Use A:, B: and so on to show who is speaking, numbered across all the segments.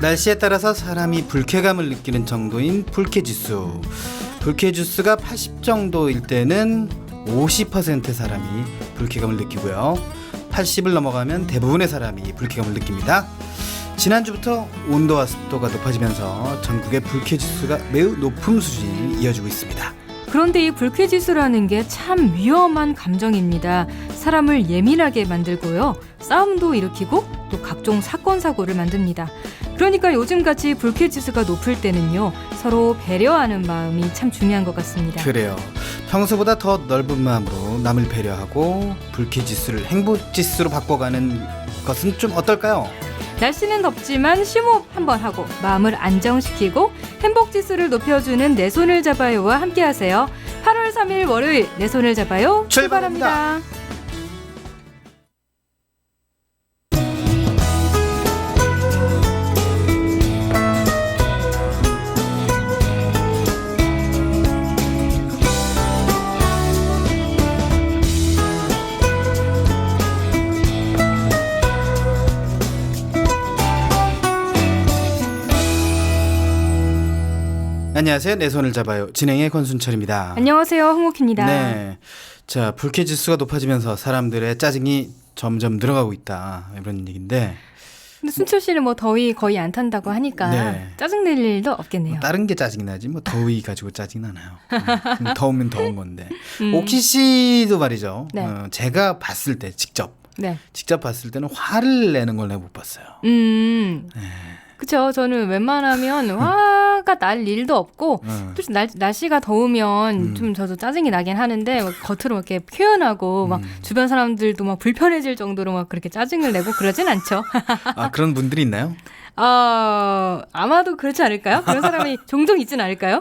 A: 날씨에 따라서 사람이 불쾌감을 느끼는 정도인 불쾌지수. 불쾌지수가 80 정도일 때는 50%의 사람이 불쾌감을 느끼고요. 80을 넘어가면 대부분의 사람이 불쾌감을 느낍니다. 지난주부터 온도와 습도가 높아지면서 전국의 불쾌지수가 매우 높은 수준이 이어지고 있습니다.
B: 그런데 이 불쾌지수라는 게 참 위험한 감정입니다. 사람을 예민하게 만들고요. 싸움도 일으키고 또 각종 사건, 사고를 만듭니다. 그러니까 요즘같이 불쾌지수가 높을 때는요. 서로 배려하는 마음이 참 중요한 것 같습니다.
A: 그래요. 평소보다 더 넓은 마음으로 남을 배려하고 불쾌지수를 행복지수로 바꿔가는 것은 좀 어떨까요?
B: 날씨는 덥지만 심호흡 한번 하고 마음을 안정시키고 행복지수를 높여주는 내 손을 잡아요와 함께하세요. 8월 3일 월요일 내 손을 잡아요 출발합니다.
A: 안녕하세요. 내 손을 잡아요. 진행의 권순철입니다.
B: 안녕하세요. 홍옥희입니다.
A: 네. 자, 불쾌지수가 높아지면서 사람들의 짜증이 점점 늘어가고 있다. 이런 얘기인데.
B: 근데 순철 씨는 뭐 더위 거의 안 탄다고 하니까
A: 네.
B: 짜증낼 일도 없겠네요.
A: 다른 게 짜증이 나지 뭐 더위 가지고 짜증 나나요? 더우면 더운 건데. 오키 씨도 말이죠.
B: 네.
A: 제가 봤을 때 직접 봤을 때는 화를 내는 걸 내가 못 봤어요.
B: 그쵸. 저는 웬만하면 화가 날 일도 없고 또 날씨가 더우면 좀 저도 짜증이 나긴 하는데 막 겉으로 이렇게 표현하고 막 주변 사람들도 막 불편해질 정도로 막 그렇게 짜증을 내고 그러진 않죠.
A: 아, 그런 분들이 있나요?
B: 아마도 그렇지 않을까요? 그런 사람이 종종 있진 않을까요?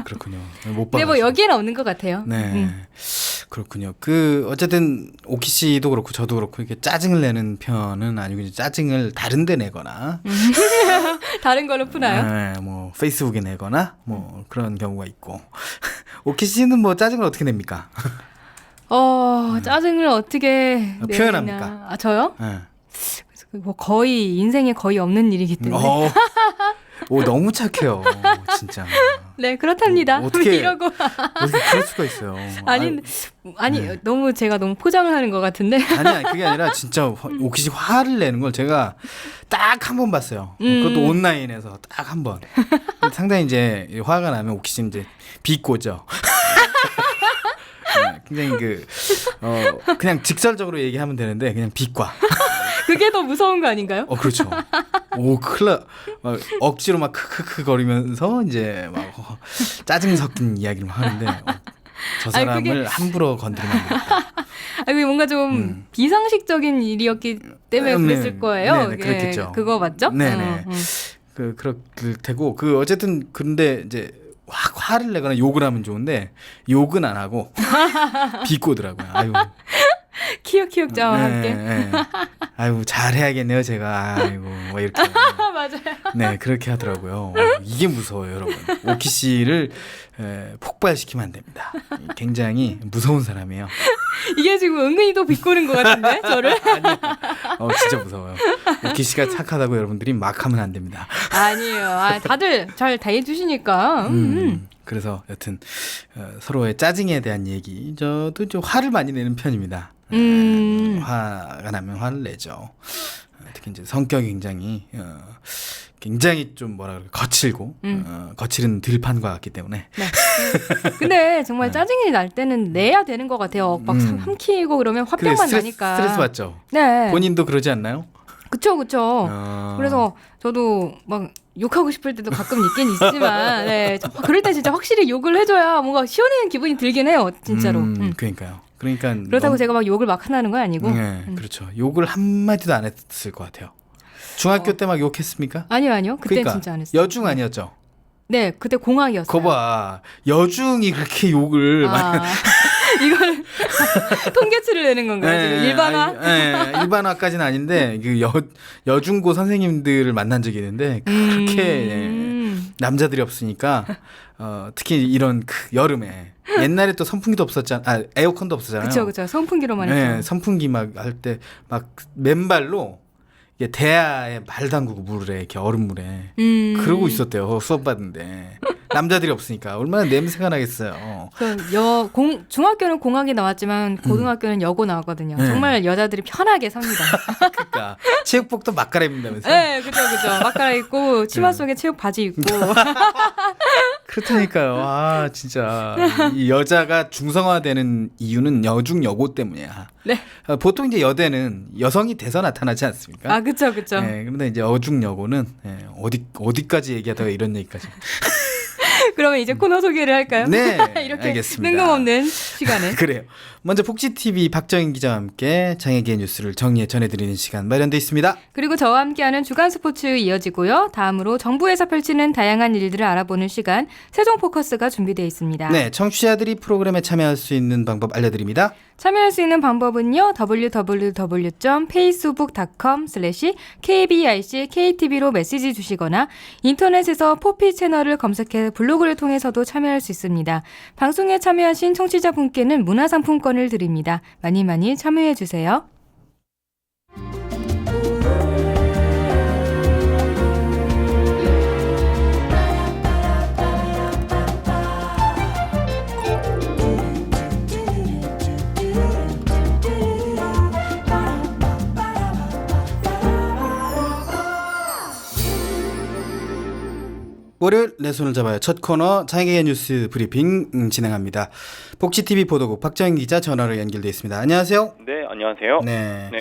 A: 그렇군요. 못
B: 근데
A: 봐가지고.
B: 뭐 여기에는 없는 것 같아요.
A: 네. 그렇군요. 어쨌든 오키 씨도 그렇고 저도 그렇고 이렇게 짜증을 내는 편은 아니고 이제 짜증을 다른 데 내거나
B: 다른 걸로 푸나요?
A: 네, 뭐 페이스북에 내거나 뭐 그런 경우가 있고. 오키 씨는 뭐 짜증을 어떻게 냅니까?
B: 짜증을 어떻게
A: 표현합니까?
B: 내냐. 저요?
A: 네.
B: 뭐 거의 인생에 거의 없는 일이기 때문에.
A: 오, 너무 착해요. 진짜.
B: 네, 그렇답니다.
A: 어떻게
B: 이러고.
A: 어떻게 그럴 수가 있어요.
B: 아니 너무 제가 너무 포장을 하는 것 같은데.
A: 아니야, 그게 아니라 진짜 오키 씨 화를 내는 걸 제가 딱 한 번 봤어요. 그것도 온라인에서 딱 한 번. 상당히 이제 화가 나면 오키 씨는 이제 비꼬죠. 네, 굉장히 그냥 직설적으로 얘기하면 되는데 그냥 비과.
B: 그게 더 무서운 거 아닌가요?
A: 그렇죠. 오, 큰일 막 억지로 막 크크크 거리면서 이제 막 짜증 섞인 이야기를 막 하는데 저 사람을 함부로 건드리면 안 됩니다.
B: 그게 뭔가 좀 비상식적인 일이었기 때문에 그랬을 거예요.
A: 네네, 그랬겠죠.
B: 그거 맞죠?
A: 네네. 그럴 테고 어쨌든 근데 이제 화를 내거나 욕을 하면 좋은데 욕은 안 하고 비꼬더라고요. 아유.
B: 키읔키읔자와 함께.
A: 네. 아유, 잘해야겠네요, 제가. 아이고, 뭐 이렇게.
B: 맞아요.
A: 네, 그렇게 하더라고요. 이게 무서워요, 여러분. 오키 씨를 폭발시키면 안 됩니다. 굉장히 무서운 사람이에요.
B: 이게 지금 은근히 또 비꼬는 것 같은데, 저를?
A: 아니요. 진짜 무서워요. 오키 씨가 착하다고 여러분들이 막 하면 안 됩니다.
B: 아니에요. 다들 잘 대해주시니까.
A: 그래서 여튼 서로의 짜증에 대한 얘기. 저도 좀 화를 많이 내는 편입니다. 화가 나면 화를 내죠. 특히 이제 성격이 굉장히 좀 뭐라 그럴까 거칠고 거칠은 들판과 같기 때문에.
B: 네. 근데 정말 짜증이 날 때는 내야 되는 것 같아요. 막 삼키고 그러면 화병만 나니까.
A: 스트레스 받죠.
B: 네.
A: 본인도 그러지 않나요?
B: 그쵸. 그래서 저도 막 욕하고 싶을 때도 가끔 있긴 있지만, 네. 그럴 때 진짜 확실히 욕을 해줘야 뭔가 시원한 기분이 들긴 해요, 진짜로.
A: 그러니까요. 그러니까
B: 그렇다고 제가 막 욕을 막 하는 건 아니고.
A: 네, 그렇죠. 욕을 한 마디도 안 했을 것 같아요. 중학교 때 막 욕했습니까?
B: 아니요. 그때
A: 그러니까,
B: 진짜 안 했어요.
A: 여중 아니었죠?
B: 네, 그때 공학이었어요.
A: 거봐, 여중이 그렇게 욕을 많이.
B: 이걸 통계치를 내는 건가요? 지금 일반화?
A: 일반화까지는 아닌데 여중고 선생님들을 만난 적이 있는데 그렇게 남자들이 없으니까 특히 이런 여름에 옛날에 또 선풍기도 없었잖아. 에어컨도 없었잖아요.
B: 그렇죠. 선풍기로만 했죠.
A: 네, 선풍기 막 할 때 막 맨발로 이게 대야에 발 담그고 물에 이렇게 얼음물에 그러고 있었대요. 수업 받는데 남자들이 없으니까 얼마나 냄새가 나겠어요.
B: 중학교는 공학이 나왔지만 고등학교는 여고 나왔거든요.
A: 네.
B: 정말 여자들이 편하게 삽니다.
A: 그러니까 체육복도 막 갈아입는다면서요?
B: 네, 그죠. 막 갈아입고 치마 속에 체육 바지 입고.
A: 그렇다니까요. 아 진짜 이 여자가 중성화되는 이유는 여중 여고 때문이야.
B: 네.
A: 보통 이제 여대는 여성이 돼서 나타나지 않습니까?
B: 아, 그쵸.
A: 네, 그런데 이제 어중 여고는 어디까지 얘기하다가 이런 얘기까지.
B: 그러면 이제 코너 소개를 할까요?
A: 네,
B: 이렇게
A: 알겠습니다.
B: 뜬금없는 시간에.
A: 그래요. 먼저 복지TV 박정인 기자와 함께 장애계의 뉴스를 정리해 전해드리는 시간 마련되어 있습니다.
B: 그리고 저와 함께하는 주간 스포츠 이어지고요. 다음으로 정부에서 펼치는 다양한 일들을 알아보는 시간 세종 포커스가 준비되어 있습니다.
A: 네, 청취자들이 프로그램에 참여할 수 있는 방법 알려드립니다.
B: 참여할 수 있는 방법은요. www.facebook.com/kbicktV로 메시지 주시거나 인터넷에서 포피 채널을 검색해 블로그를 통해서도 참여할 수 있습니다. 방송에 참여하신 청취자분께는 문화상품권을 드립니다. 많이 많이 참여해 주세요.
A: 월요일 내 손을 잡아요. 첫 코너 장애계 뉴스 브리핑 진행합니다. 복지TV 보도국 박정인 기자 전화로 연결돼 있습니다. 안녕하세요.
C: 네, 안녕하세요.
A: 네.
C: 네.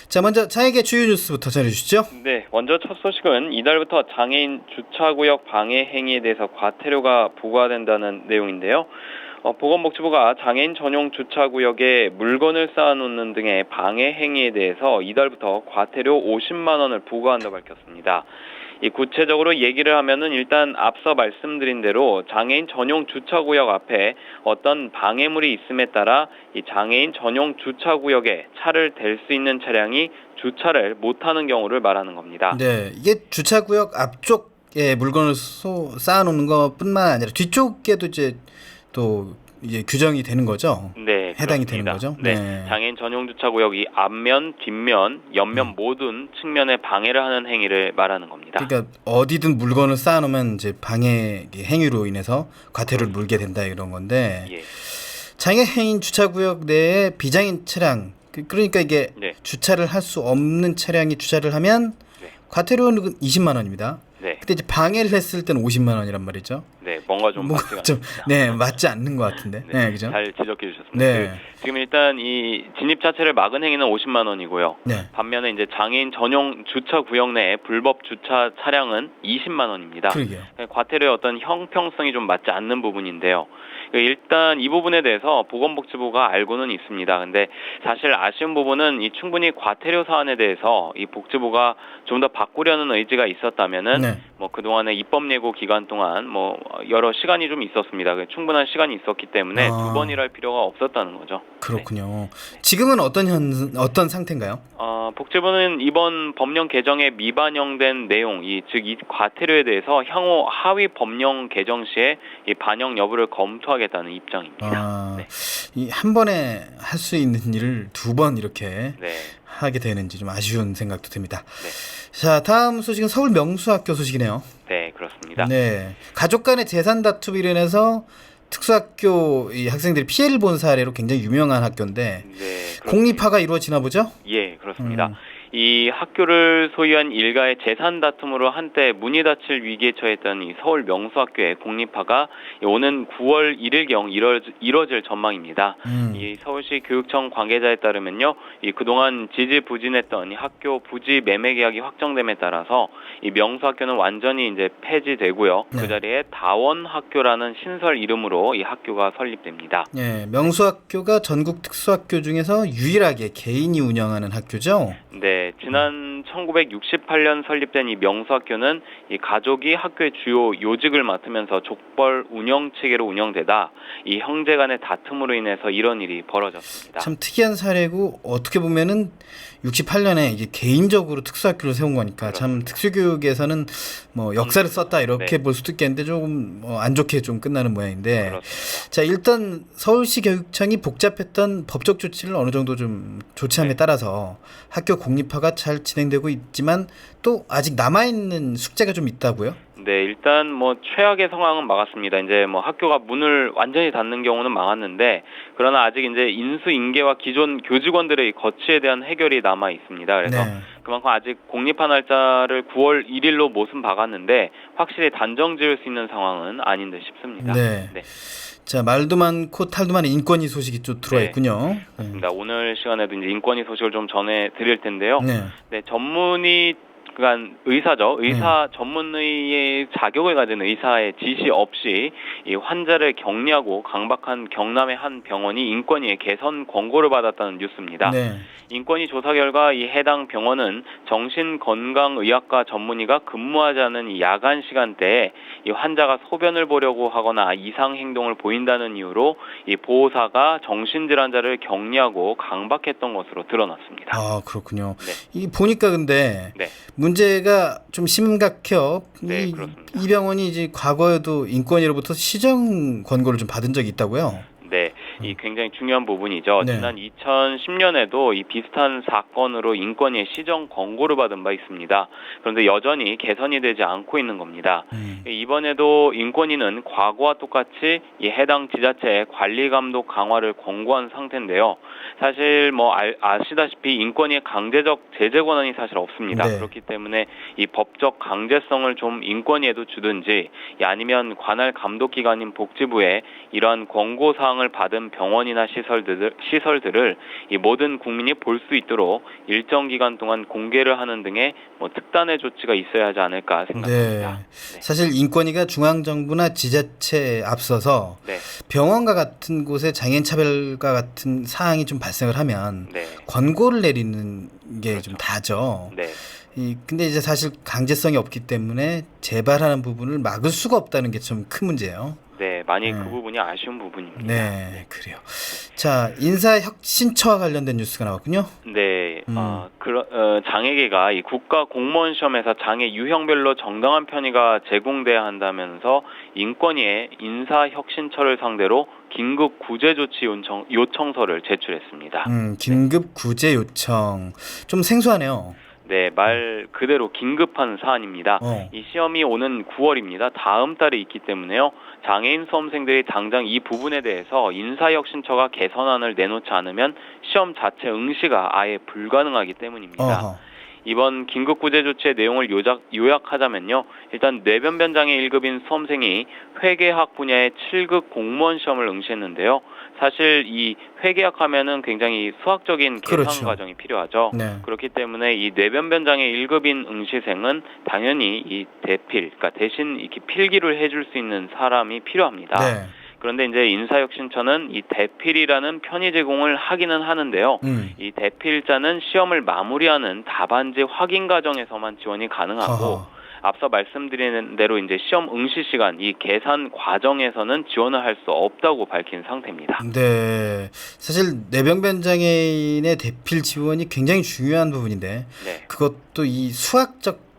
A: 자, 먼저 장애계 주요 뉴스부터 전해주시죠.
C: 네, 먼저 첫 소식은 이달부터 장애인 주차구역 방해 행위에 대해서 과태료가 부과된다는 내용인데요. 보건복지부가 장애인 전용 주차구역에 물건을 쌓아놓는 등의 방해 행위에 대해서 이달부터 과태료 50만 원을 부과한다고 밝혔습니다. 이 구체적으로 얘기를 하면은 일단 앞서 말씀드린 대로 장애인 전용 주차구역 앞에 어떤 방해물이 있음에 따라 이 장애인 전용 주차구역에 차를 댈 수 있는 차량이 주차를 못하는 경우를 말하는 겁니다.
A: 네, 이게 주차구역 앞쪽에 물건을 쌓아놓는 것뿐만 아니라 뒤쪽에도 이제 또 이제 규정이 되는 거죠.
C: 네,
A: 해당이
C: 그렇습니다.
A: 되는 거죠.
C: 네, 장애인 전용 주차구역이 앞면, 뒷면, 옆면 모든 측면에 방해를 하는 행위를 말하는 겁니다.
A: 그러니까 어디든 물건을 쌓아놓으면 이제 방해 행위로 인해서 과태료를 물게 된다 이런 건데
C: 예.
A: 장애인 주차구역 내에 비장애인 차량 그러니까 이게
C: 네.
A: 주차를 할 수 없는 차량이 주차를 하면
C: 네.
A: 과태료는 20만 원입니다.
C: 네.
A: 근데 이제 방해를 했을 때는 50만 원이란 말이죠.
C: 네, 뭔가 좀
A: 뭔가
C: 맞지가
A: 좀
C: 않습니다.
A: 네, 맞지 않는 것 같은데.
C: 네,
A: 네, 그죠?
C: 잘 지적해 주셨습니다.
A: 네.
C: 지금 일단 이 진입 자체를 막은 행위는 50만 원이고요.
A: 네.
C: 반면에 이제 장애인 전용 주차 구역 내에 불법 주차 차량은 20만 원입니다.
A: 그러게요.
C: 과태료의 어떤 형평성이 좀 맞지 않는 부분인데요. 일단 이 부분에 대해서 보건복지부가 알고는 있습니다. 근데 사실 아쉬운 부분은 이 충분히 과태료 사안에 대해서 이 복지부가 좀 더 바꾸려는 의지가 있었다면은
A: 네.
C: 뭐 그동안의 입법 예고 기간 동안 뭐 여러 시간이 좀 있었습니다. 충분한 시간이 있었기 때문에 두 번 일할 필요가 없었다는 거죠.
A: 그렇군요. 지금은 어떤 상태인가요?
C: 복지부는 이번 법령 개정에 미반영된 내용, 즉 이 과태료에 대해서 향후 하위 법령 개정 시에 이 반영 여부를 검토하겠다는 입장입니다. 네.
A: 이 한 번에 할 수 있는 일을 두 번 이렇게
C: 네.
A: 하게 되는지 좀 아쉬운 생각도 듭니다.
C: 네.
A: 자, 다음 소식은 서울 명수학교 소식이네요.
C: 네, 그렇습니다.
A: 네, 가족 간의 재산 다툼 일련에서 특수학교 이 학생들이 피해를 본 사례로 굉장히 유명한 학교인데
C: 네,
A: 공립화가 이루어지나 보죠?
C: 예, 그렇습니다. 이 학교를 소유한 일가의 재산 다툼으로 한때 문이 닫힐 위기에 처했던 이 서울 명수학교의 공립화가 오는 9월 1일경 이뤄질 전망입니다. 이 서울시 교육청 관계자에 따르면요, 이 그동안 지지부진했던 이 학교 부지 매매 계약이 확정됨에 따라서 이 명수학교는 완전히 이제 폐지되고요.
A: 네.
C: 그 자리에 다원학교라는 신설 이름으로 이 학교가 설립됩니다.
A: 네, 명수학교가 전국 특수학교 중에서 유일하게 개인이 운영하는 학교죠.
C: 네, 지난 1968년 설립된 이 명수학교는 이 가족이 학교의 주요 요직을 맡으면서 족벌 운영 체계로 운영되다 이 형제 간의 다툼으로 인해서 이런 일이 벌어졌습니다.
A: 참 특이한 사례고 어떻게 보면은 68년에 이게 개인적으로 특수학교를 세운 거니까 참 특수교육에서는 뭐 역사를 썼다 이렇게 볼 수도 있겠는데 조금 안 좋게 좀 끝나는 모양인데
C: 그렇습니다.
A: 자, 일단 서울시 교육청이 복잡했던 법적 조치를 어느 정도 좀 조치함에 따라서 학교 공립화가 검사가 잘 진행되고 있지만 또 아직 남아있는 숙제가 좀 있다고요?
C: 네, 일단 뭐 최악의 상황은 막았습니다. 이제 뭐 학교가 문을 완전히 닫는 경우는 막았는데, 그러나 아직 이제 인수인계와 기존 교직원들의 이 거취에 대한 해결이 남아 있습니다. 그래서
A: 네.
C: 그만큼 아직 공립화 날짜를 9월 1일로 못은 박았는데 확실히 단정 지을 수 있는 상황은 아닌 듯 싶습니다.
A: 네.
C: 네.
A: 자, 말도 많고 탈도 많은 인권위 소식이 좀 들어와
C: 네.
A: 있군요.
C: 맞습니다. 오늘 시간에도 이제 인권위 소식을 좀 전해드릴 텐데요.
A: 네.
C: 네, 전문의 그간 의사죠. 의사 전문의의 자격을 가진 의사의 지시 없이 이 환자를 격리하고 강박한 경남의 한 병원이 인권위에 개선 권고를 받았다는 뉴스입니다.
A: 네.
C: 인권위 조사 결과 이 해당 병원은 정신건강의학과 전문의가 근무하지 않은 이 야간 시간대에 이 환자가 소변을 보려고 하거나 이상 행동을 보인다는 이유로 이 보호사가 정신질환자를 격리하고 강박했던 것으로 드러났습니다.
A: 아, 그렇군요.
C: 네.
A: 이 보니까 근데
C: 네.
A: 문제가 좀 심각해요.
C: 네, 그렇습니다.
A: 이 병원이 이제 과거에도 인권위로부터 시정 권고를 좀 받은 적이 있다고요?
C: 네, 이 굉장히 중요한 부분이죠.
A: 네.
C: 지난 2010년에도 이 비슷한 사건으로 인권위에 시정 권고를 받은 바 있습니다. 그런데 여전히 개선이 되지 않고 있는 겁니다. 이번에도 인권위는 과거와 똑같이 이 해당 지자체의 관리 감독 강화를 권고한 상태인데요. 사실 뭐 아시다시피 인권위의 강제적 제재 권한이 사실 없습니다.
A: 네.
C: 그렇기 때문에 이 법적 강제성을 좀 인권위에도 주든지, 아니면 관할 감독기관인 복지부에 이러한 권고 사항을 받은 병원이나 시설들을 이 모든 국민이 볼 수 있도록 일정 기간 동안 공개를 하는 등의 뭐 특단의 조치가 있어야 하지 않을까 생각합니다.
A: 네. 사실 인권위가 중앙정부나 지자체에 앞서서
C: 네.
A: 병원과 같은 곳에 장애인 차별과 같은 사항이 좀 발생을 하면
C: 네.
A: 권고를 내리는 게 좀
C: 그렇죠.
A: 다죠.
C: 네.
A: 근데 이제 사실 강제성이 없기 때문에 재발하는 부분을 막을 수가 없다는 게 좀 큰 문제예요.
C: 네, 많이
A: 네.
C: 그 부분이 아쉬운 부분입니다.
A: 네, 그래요. 자, 인사혁신처와 관련된 뉴스가 나왔군요.
C: 네, 장애계가 이 국가 공무원 시험에서 장애 유형별로 정당한 편의가 제공돼야 한다면서 인권위에 인사혁신처를 상대로 긴급 구제 조치 요청서를 제출했습니다.
A: 긴급 구제 요청. 좀 생소하네요.
C: 네, 말 그대로 긴급한 사안입니다. 이 시험이 오는 9월입니다. 다음 달에 있기 때문에요. 장애인 수험생들이 당장 이 부분에 대해서 인사혁신처가 개선안을 내놓지 않으면 시험 자체 응시가 아예 불가능하기 때문입니다.
A: 어허.
C: 이번 긴급구제 조치의 내용을 요약하자면요. 일단 뇌변변 장애 1급인 수험생이 회계학 분야의 7급 공무원 시험을 응시했는데요. 사실 이 회계학 하면은 굉장히 수학적인 계산
A: 그렇죠.
C: 과정이 필요하죠.
A: 네.
C: 그렇기 때문에 이 뇌변변 장애 1급인 응시생은 당연히 이 대필, 그러니까 대신 이렇게 필기를 해줄 수 있는 사람이 필요합니다.
A: 네.
C: 그런데 이제 인사혁신처는 이 대필이라는 편의 제공을 하기는 하는데요. 이 대필자는 시험을 마무리하는 답안지 확인 과정에서만 지원이 가능하고,
A: 어허.
C: 앞서 말씀드린 대로 이제 시험 응시 시간, 이 계산 과정에서는 지원을 할 수 없다고 밝힌 상태입니다.
A: 네. 사실 뇌병변 장애인의 대필 지원이 굉장히 중요한 부분인데
C: 네.
A: 그것도 이 수학적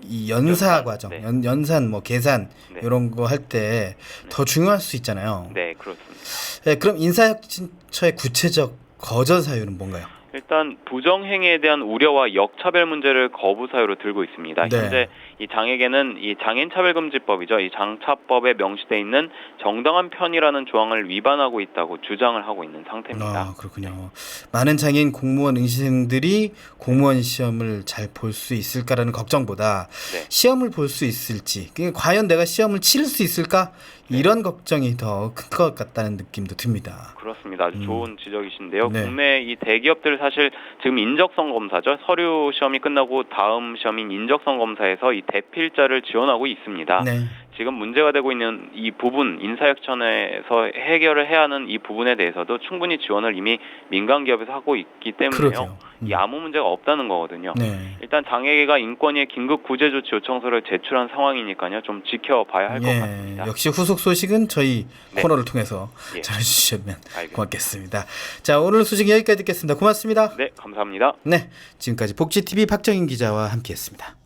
A: 이 연사 과정,
C: 네.
A: 연산, 뭐 계산
C: 네.
A: 이런 거 할 때 더 중요할 수 있잖아요.
C: 네, 그렇습니다.
A: 네, 그럼 인사혁신처의 구체적 거절 사유는 뭔가요?
C: 일단 부정행위에 대한 우려와 역차별 문제를 거부 사유로 들고 있습니다.
A: 네.
C: 현재 이 장애계는 이 장애인차별금지법이죠. 이 장차법에 명시돼 있는 정당한 편의라는 조항을 위반하고 있다고 주장을 하고 있는 상태입니다.
A: 아, 그렇군요. 많은 장애인 공무원 응시생들이 공무원 시험을 잘 볼 수 있을까라는 걱정보다
C: 네.
A: 시험을 볼 수 있을지, 과연 내가 시험을 치를 수 있을까? 이런 걱정이 더 큰 것 같다는 느낌도 듭니다.
C: 그렇습니다. 아주 좋은 지적이신데요.
A: 네.
C: 국내 이 대기업들 사실 지금 인적성 검사죠. 서류 시험이 끝나고 다음 시험인 인적성 검사에서 이 대필자를 지원하고 있습니다.
A: 네.
C: 지금 문제가 되고 있는 이 부분, 인사혁신처에서 해결을 해야 하는 이 부분에 대해서도 충분히 지원을 이미 민간 기업에서 하고 있기 때문에요.
A: 그러게요.
C: 이 아무 문제가 없다는 거거든요.
A: 네.
C: 일단 장애계가 인권위에 긴급 구제 조치 요청서를 제출한 상황이니까요. 좀 지켜봐야 할 것
A: 예,
C: 같습니다.
A: 역시 후속 소식은 저희
C: 네.
A: 코너를 통해서
C: 예.
A: 전해주시면
C: 알겠습니다.
A: 고맙겠습니다. 자, 오늘 소식 여기까지 듣겠습니다. 고맙습니다.
C: 네, 감사합니다.
A: 네, 지금까지 복지TV 박정인 기자와 함께했습니다.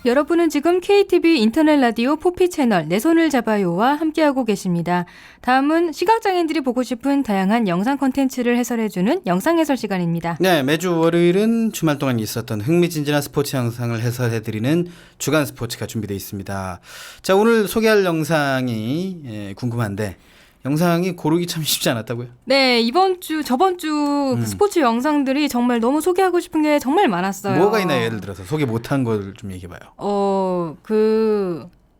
B: 여러분은 지금 KTV 인터넷 라디오 포피 채널 내 손을 잡아요와 함께하고 계십니다. 다음은 시각장애인들이 보고 싶은 다양한 영상 콘텐츠를 해설해주는 영상 해설 시간입니다.
A: 네, 매주 월요일은 주말 동안 있었던 흥미진진한 스포츠 영상을 해설해드리는 주간 스포츠가 준비되어 있습니다. 자, 오늘 소개할 영상이 궁금한데 영상이 고르기 참 쉽지 않았다고요?
B: 네, 저번 주 그 스포츠 영상들이 정말 너무 소개하고 싶은 게 정말 많았어요.
A: 뭐가 있나요? 예를 들어서 소개 못한 걸 좀 얘기해봐요.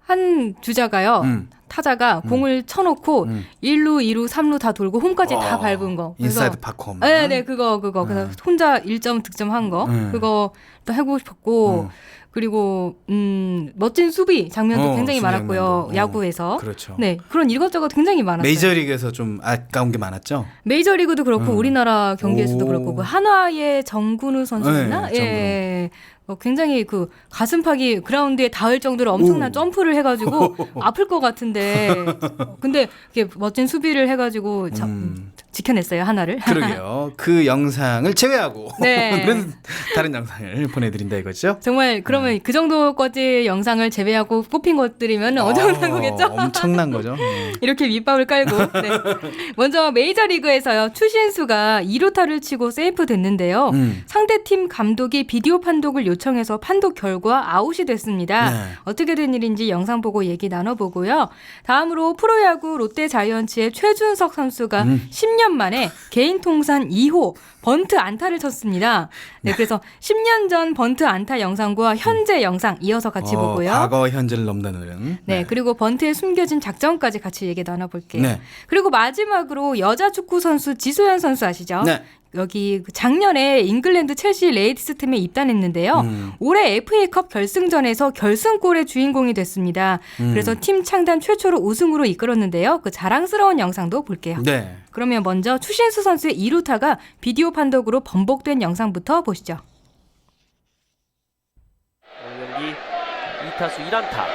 B: 한 주자가요. 타자가 공을 쳐놓고 1루, 2루, 3루 다 돌고 홈까지 다 밟은 거.
A: 인사이드 파크홈.
B: 네, 그거. 그래서 혼자 1점 득점한 거. 그거 또 하고 싶었고. 그리고 멋진 수비 장면도 굉장히 많았고요. 야구에서.
A: 그렇죠.
B: 네, 그런 이것저것 굉장히 많았어요.
A: 메이저리그에서 좀 아까운 게 많았죠?
B: 메이저리그도 그렇고 우리나라 경기에서도 그렇고 그 한화의 정근우 선수였나?
A: 네,
B: 예. 굉장히 그 가슴팍이 그라운드에 닿을 정도로 엄청난 점프를 해가지고 아플 것 같은데 근데 이렇게 멋진 수비를 해가지고 지켜냈어요, 하나를.
A: 그러게요. 그 영상을 제외하고
B: 네.
A: 다른 영상을 보내드린다 이거죠?
B: 정말 그러면 그 정도까지 영상을 제외하고 뽑힌 것들이면 엄청난 거겠죠?
A: 엄청난 거죠.
B: 이렇게 밑밥을 깔고. 네. 먼저 메이저리그에서요. 추신수가 2루타를 치고 세이프 됐는데요. 상대팀 감독이 비디오 판독을 요청해서 판독 결과 아웃이 됐습니다.
A: 네.
B: 어떻게 된 일인지 영상 보고 얘기 나눠보고요. 다음으로 프로야구 롯데 자이언츠의 최준석 선수가 10년 만에 개인 통산 2호 번트 안타를 쳤습니다. 네, 그래서 10년 전 번트 안타 영상과 현재 영상 이어서 같이 보고요.
A: 과거와 현재를 넘나드는.
B: 네, 그리고 번트에 숨겨진 작전까지 같이 얘기 나눠볼게요.
A: 네.
B: 그리고 마지막으로 여자 축구 선수 지소연 선수 아시죠?
A: 네.
B: 여기 작년에 잉글랜드 첼시 레이디스 팀에 입단했는데요. 올해 FA컵 결승전에서 결승골의 주인공이 됐습니다. 그래서 팀 창단 최초로 우승으로 이끌었는데요. 그 자랑스러운 영상도 볼게요.
A: 네.
B: 그러면 먼저 추신수 선수의 2루타가 비디오 판독으로 번복된 영상부터 보시죠.
D: 오늘 경기 2타수 1안타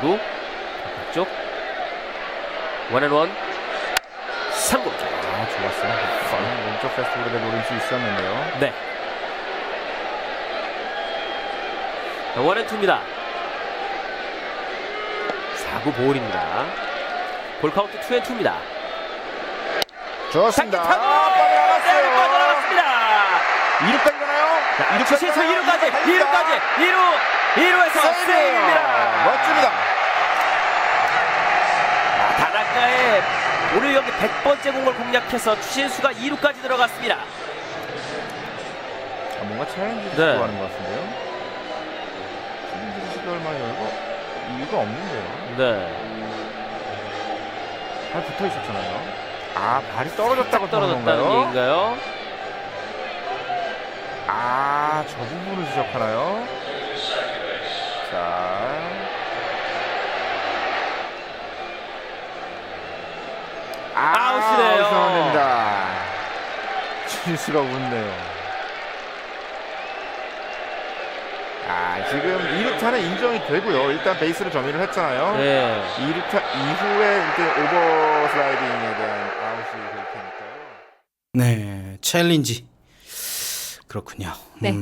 D: 2구 바깥쪽 원앤원 3구
E: 좋았어요. 왼쪽 패스트볼에 노릴 수 있었는데요.
D: 네. 원앤투입니다. 4구 볼입니다. 볼 카운트 2&2입니다.
E: 좋습니다.
D: 빠져나갔어요. 빠져나갔습니다.
E: 2루까지 가나요?
D: 자, 추신수 2루까지 2루에서 세이브입니다.
E: 멋집니다.
D: 다나카의 오늘 경기 100번째 공을 공략해서 추신수가 2루까지 들어갔습니다.
E: 뭔가 챌린지를
D: 네.
E: 시도하는 것 같은데요. 챌린지를 시도할 만한 이유가 없는데요.
D: 네.
E: 발 붙어 있었잖아요. 발이 떨어졌다고
D: 떨어졌다는 얘기인가요?
E: 저 부분을 지적하나요? 자.
D: 아웃이네요.
E: 아웃입니다. 추신수가 웃네요. 지금 2루타는 인정이 되고요. 일단 베이스를 점유를 했잖아요.
D: 네.
E: 2루타 이후에 이제 오버 슬라이딩에 대한 아웃이 될 테니까요.
A: 네. 챌린지. 그렇군요.
B: 네.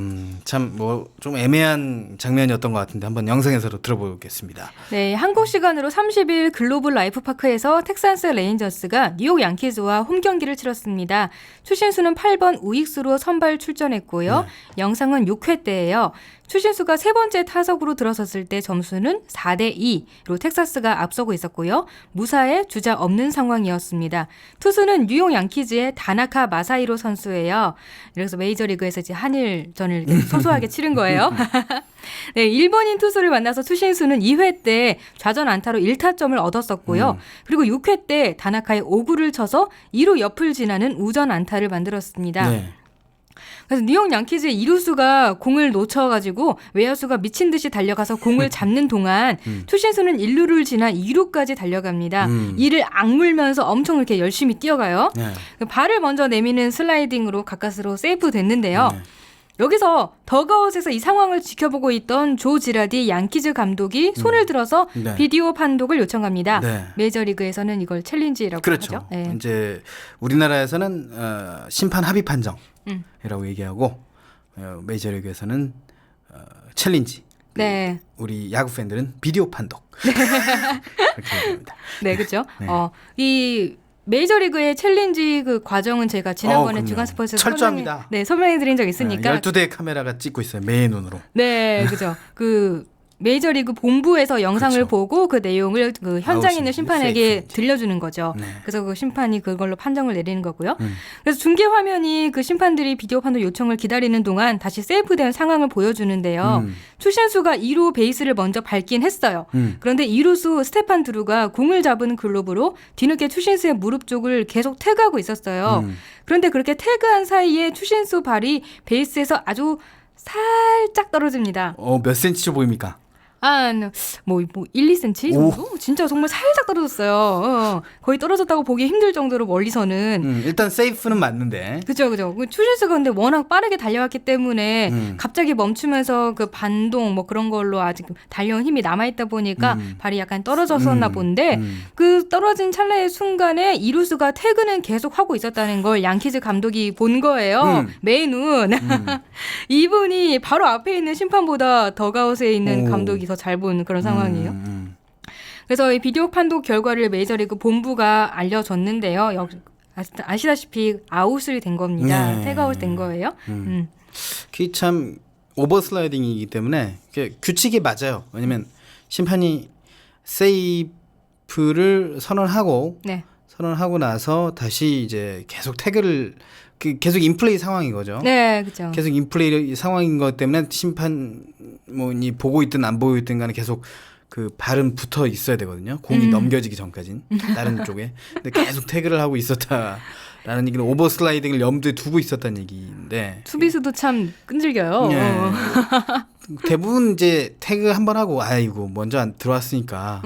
A: 참 뭐 좀 애매한 장면이었던 것 같은데 한번 영상에서도 들어보겠습니다.
B: 네, 한국 시간으로 30일 글로벌 라이프 파크에서 텍사스 레인저스가 뉴욕 양키즈와 홈 경기를 치렀습니다. 추신수는 8번 우익수로 선발 출전했고요. 영상은 6회 때예요. 추신수가 세 번째 타석으로 들어섰을 때 점수는 4대2로 텍사스가 앞서고 있었고요. 무사에 주자 없는 상황이었습니다. 투수는 뉴욕 양키즈의 다나카 마사히로 선수예요. 그래서 메이저리그에서 이제 한일전을 이렇게 소소하게 치른 거예요. 네, 일본인 투수를 만나서 추신수는 2회 때 좌전 안타로 1타점을 얻었었고요. 그리고 6회 때 다나카의 5구를 쳐서 2루 옆을 지나는 우전 안타를 만들었습니다.
A: 네.
B: 그래서 뉴욕 양키즈의 이루수가 공을 놓쳐가지고 외야수가 미친 듯이 달려가서 공을 잡는 동안 추신수는 1루를 지나 2루까지 달려갑니다. 이를 악물면서 엄청 이렇게 열심히 뛰어가요.
A: 네.
B: 발을 먼저 내미는 슬라이딩으로 가까스로 세이프 됐는데요.
A: 네.
B: 여기서 더그아웃에서 이 상황을 지켜보고 있던 조 지라디 양키즈 감독이 손을 들어서
A: 네.
B: 비디오 판독을 요청합니다.
A: 네.
B: 메이저리그에서는 이걸 챌린지라고
A: 그렇죠.
B: 하죠. 네.
A: 이제 우리나라에서는 심판 합의 판정이라고 얘기하고 메이저리그에서는 챌린지.
B: 네.
A: 우리 야구 팬들은 비디오 판독. 그렇게 얘기합니다.
B: 네, 그렇죠.
A: 네.
B: 이 메이저리그의 챌린지 그 과정은 제가 지난번에
A: 그럼요.
B: 주간 스포츠에서
A: 철저합니다.
B: 설명해 드린 적 있으니까
A: 12대의 카메라가 찍고 있어요. 매의 눈으로.
B: 네, 그죠. 그 메이저리그 본부에서 영상을
A: 그쵸.
B: 보고 그 내용을 그 현장에 있는
A: 아웃인지,
B: 심판에게
A: 세이프인지.
B: 들려주는 거죠.
A: 네.
B: 그래서 그 심판이 그걸로 판정을 내리는 거고요. 그래서 중계 화면이 그 심판들이 비디오 판독 요청을 기다리는 동안 다시 세이프된 상황을 보여주는데요. 추신수가 2루 베이스를 먼저 밟긴 했어요. 그런데 2루수 스테판 드루가 공을 잡은 글로브로 뒤늦게 추신수의 무릎 쪽을 계속 태그하고 있었어요. 그런데 그렇게 태그한 사이에 추신수 발이 베이스에서 아주 살짝 떨어집니다.
A: 몇 센치죠 보입니까?
B: 뭐 1, 2cm 정도? 진짜 정말 살짝 떨어졌어요. 거의 떨어졌다고 보기 힘들 정도로 멀리서는.
A: 일단 세이프는 맞는데.
B: 그죠. 추신수가 근데 워낙 빠르게 달려왔기 때문에 갑자기 멈추면서 그 반동 뭐 그런 걸로 아직 달려온 힘이 남아있다 보니까 발이 약간 떨어졌었나 본데 그 떨어진 찰나의 순간에 이루수가 태그는 계속 하고 있었다는 걸 양키즈 감독이 본 거예요. 매의 눈. 이분이 바로 앞에 있는 심판보다 더가웃에 있는 감독이 더 잘 본 그런 상황이에요. 그래서 이 비디오 판독 결과를 메이저리그 본부가 알려줬는데요. 아시다시피 아웃이 된 겁니다.
A: 네.
B: 태그아웃 된 거예요.
A: 그게 참 오버슬라이딩이기 때문에 규칙이 맞아요. 왜냐면 심판이 세이프를 선언하고
B: 네.
A: 선언하고 나서 다시 이제 계속 태그를 계속 인플레이 상황인 거죠.
B: 네, 그렇죠.
A: 계속 인플레이 상황인 것 때문에 심판이 보고 있든 안 보고 있든 간에 계속 그 발은 붙어 있어야 되거든요. 공이 넘겨지기 전까지는 다른 쪽에. 근데 계속 태그를 하고 있었다라는 얘기는 오버슬라이딩을 염두에 두고 있었다는 얘기인데.
B: 수비수도 참 끈질겨요.
A: 예. 대부분 이제 태그 한 번 하고 아이고 먼저 안 들어왔으니까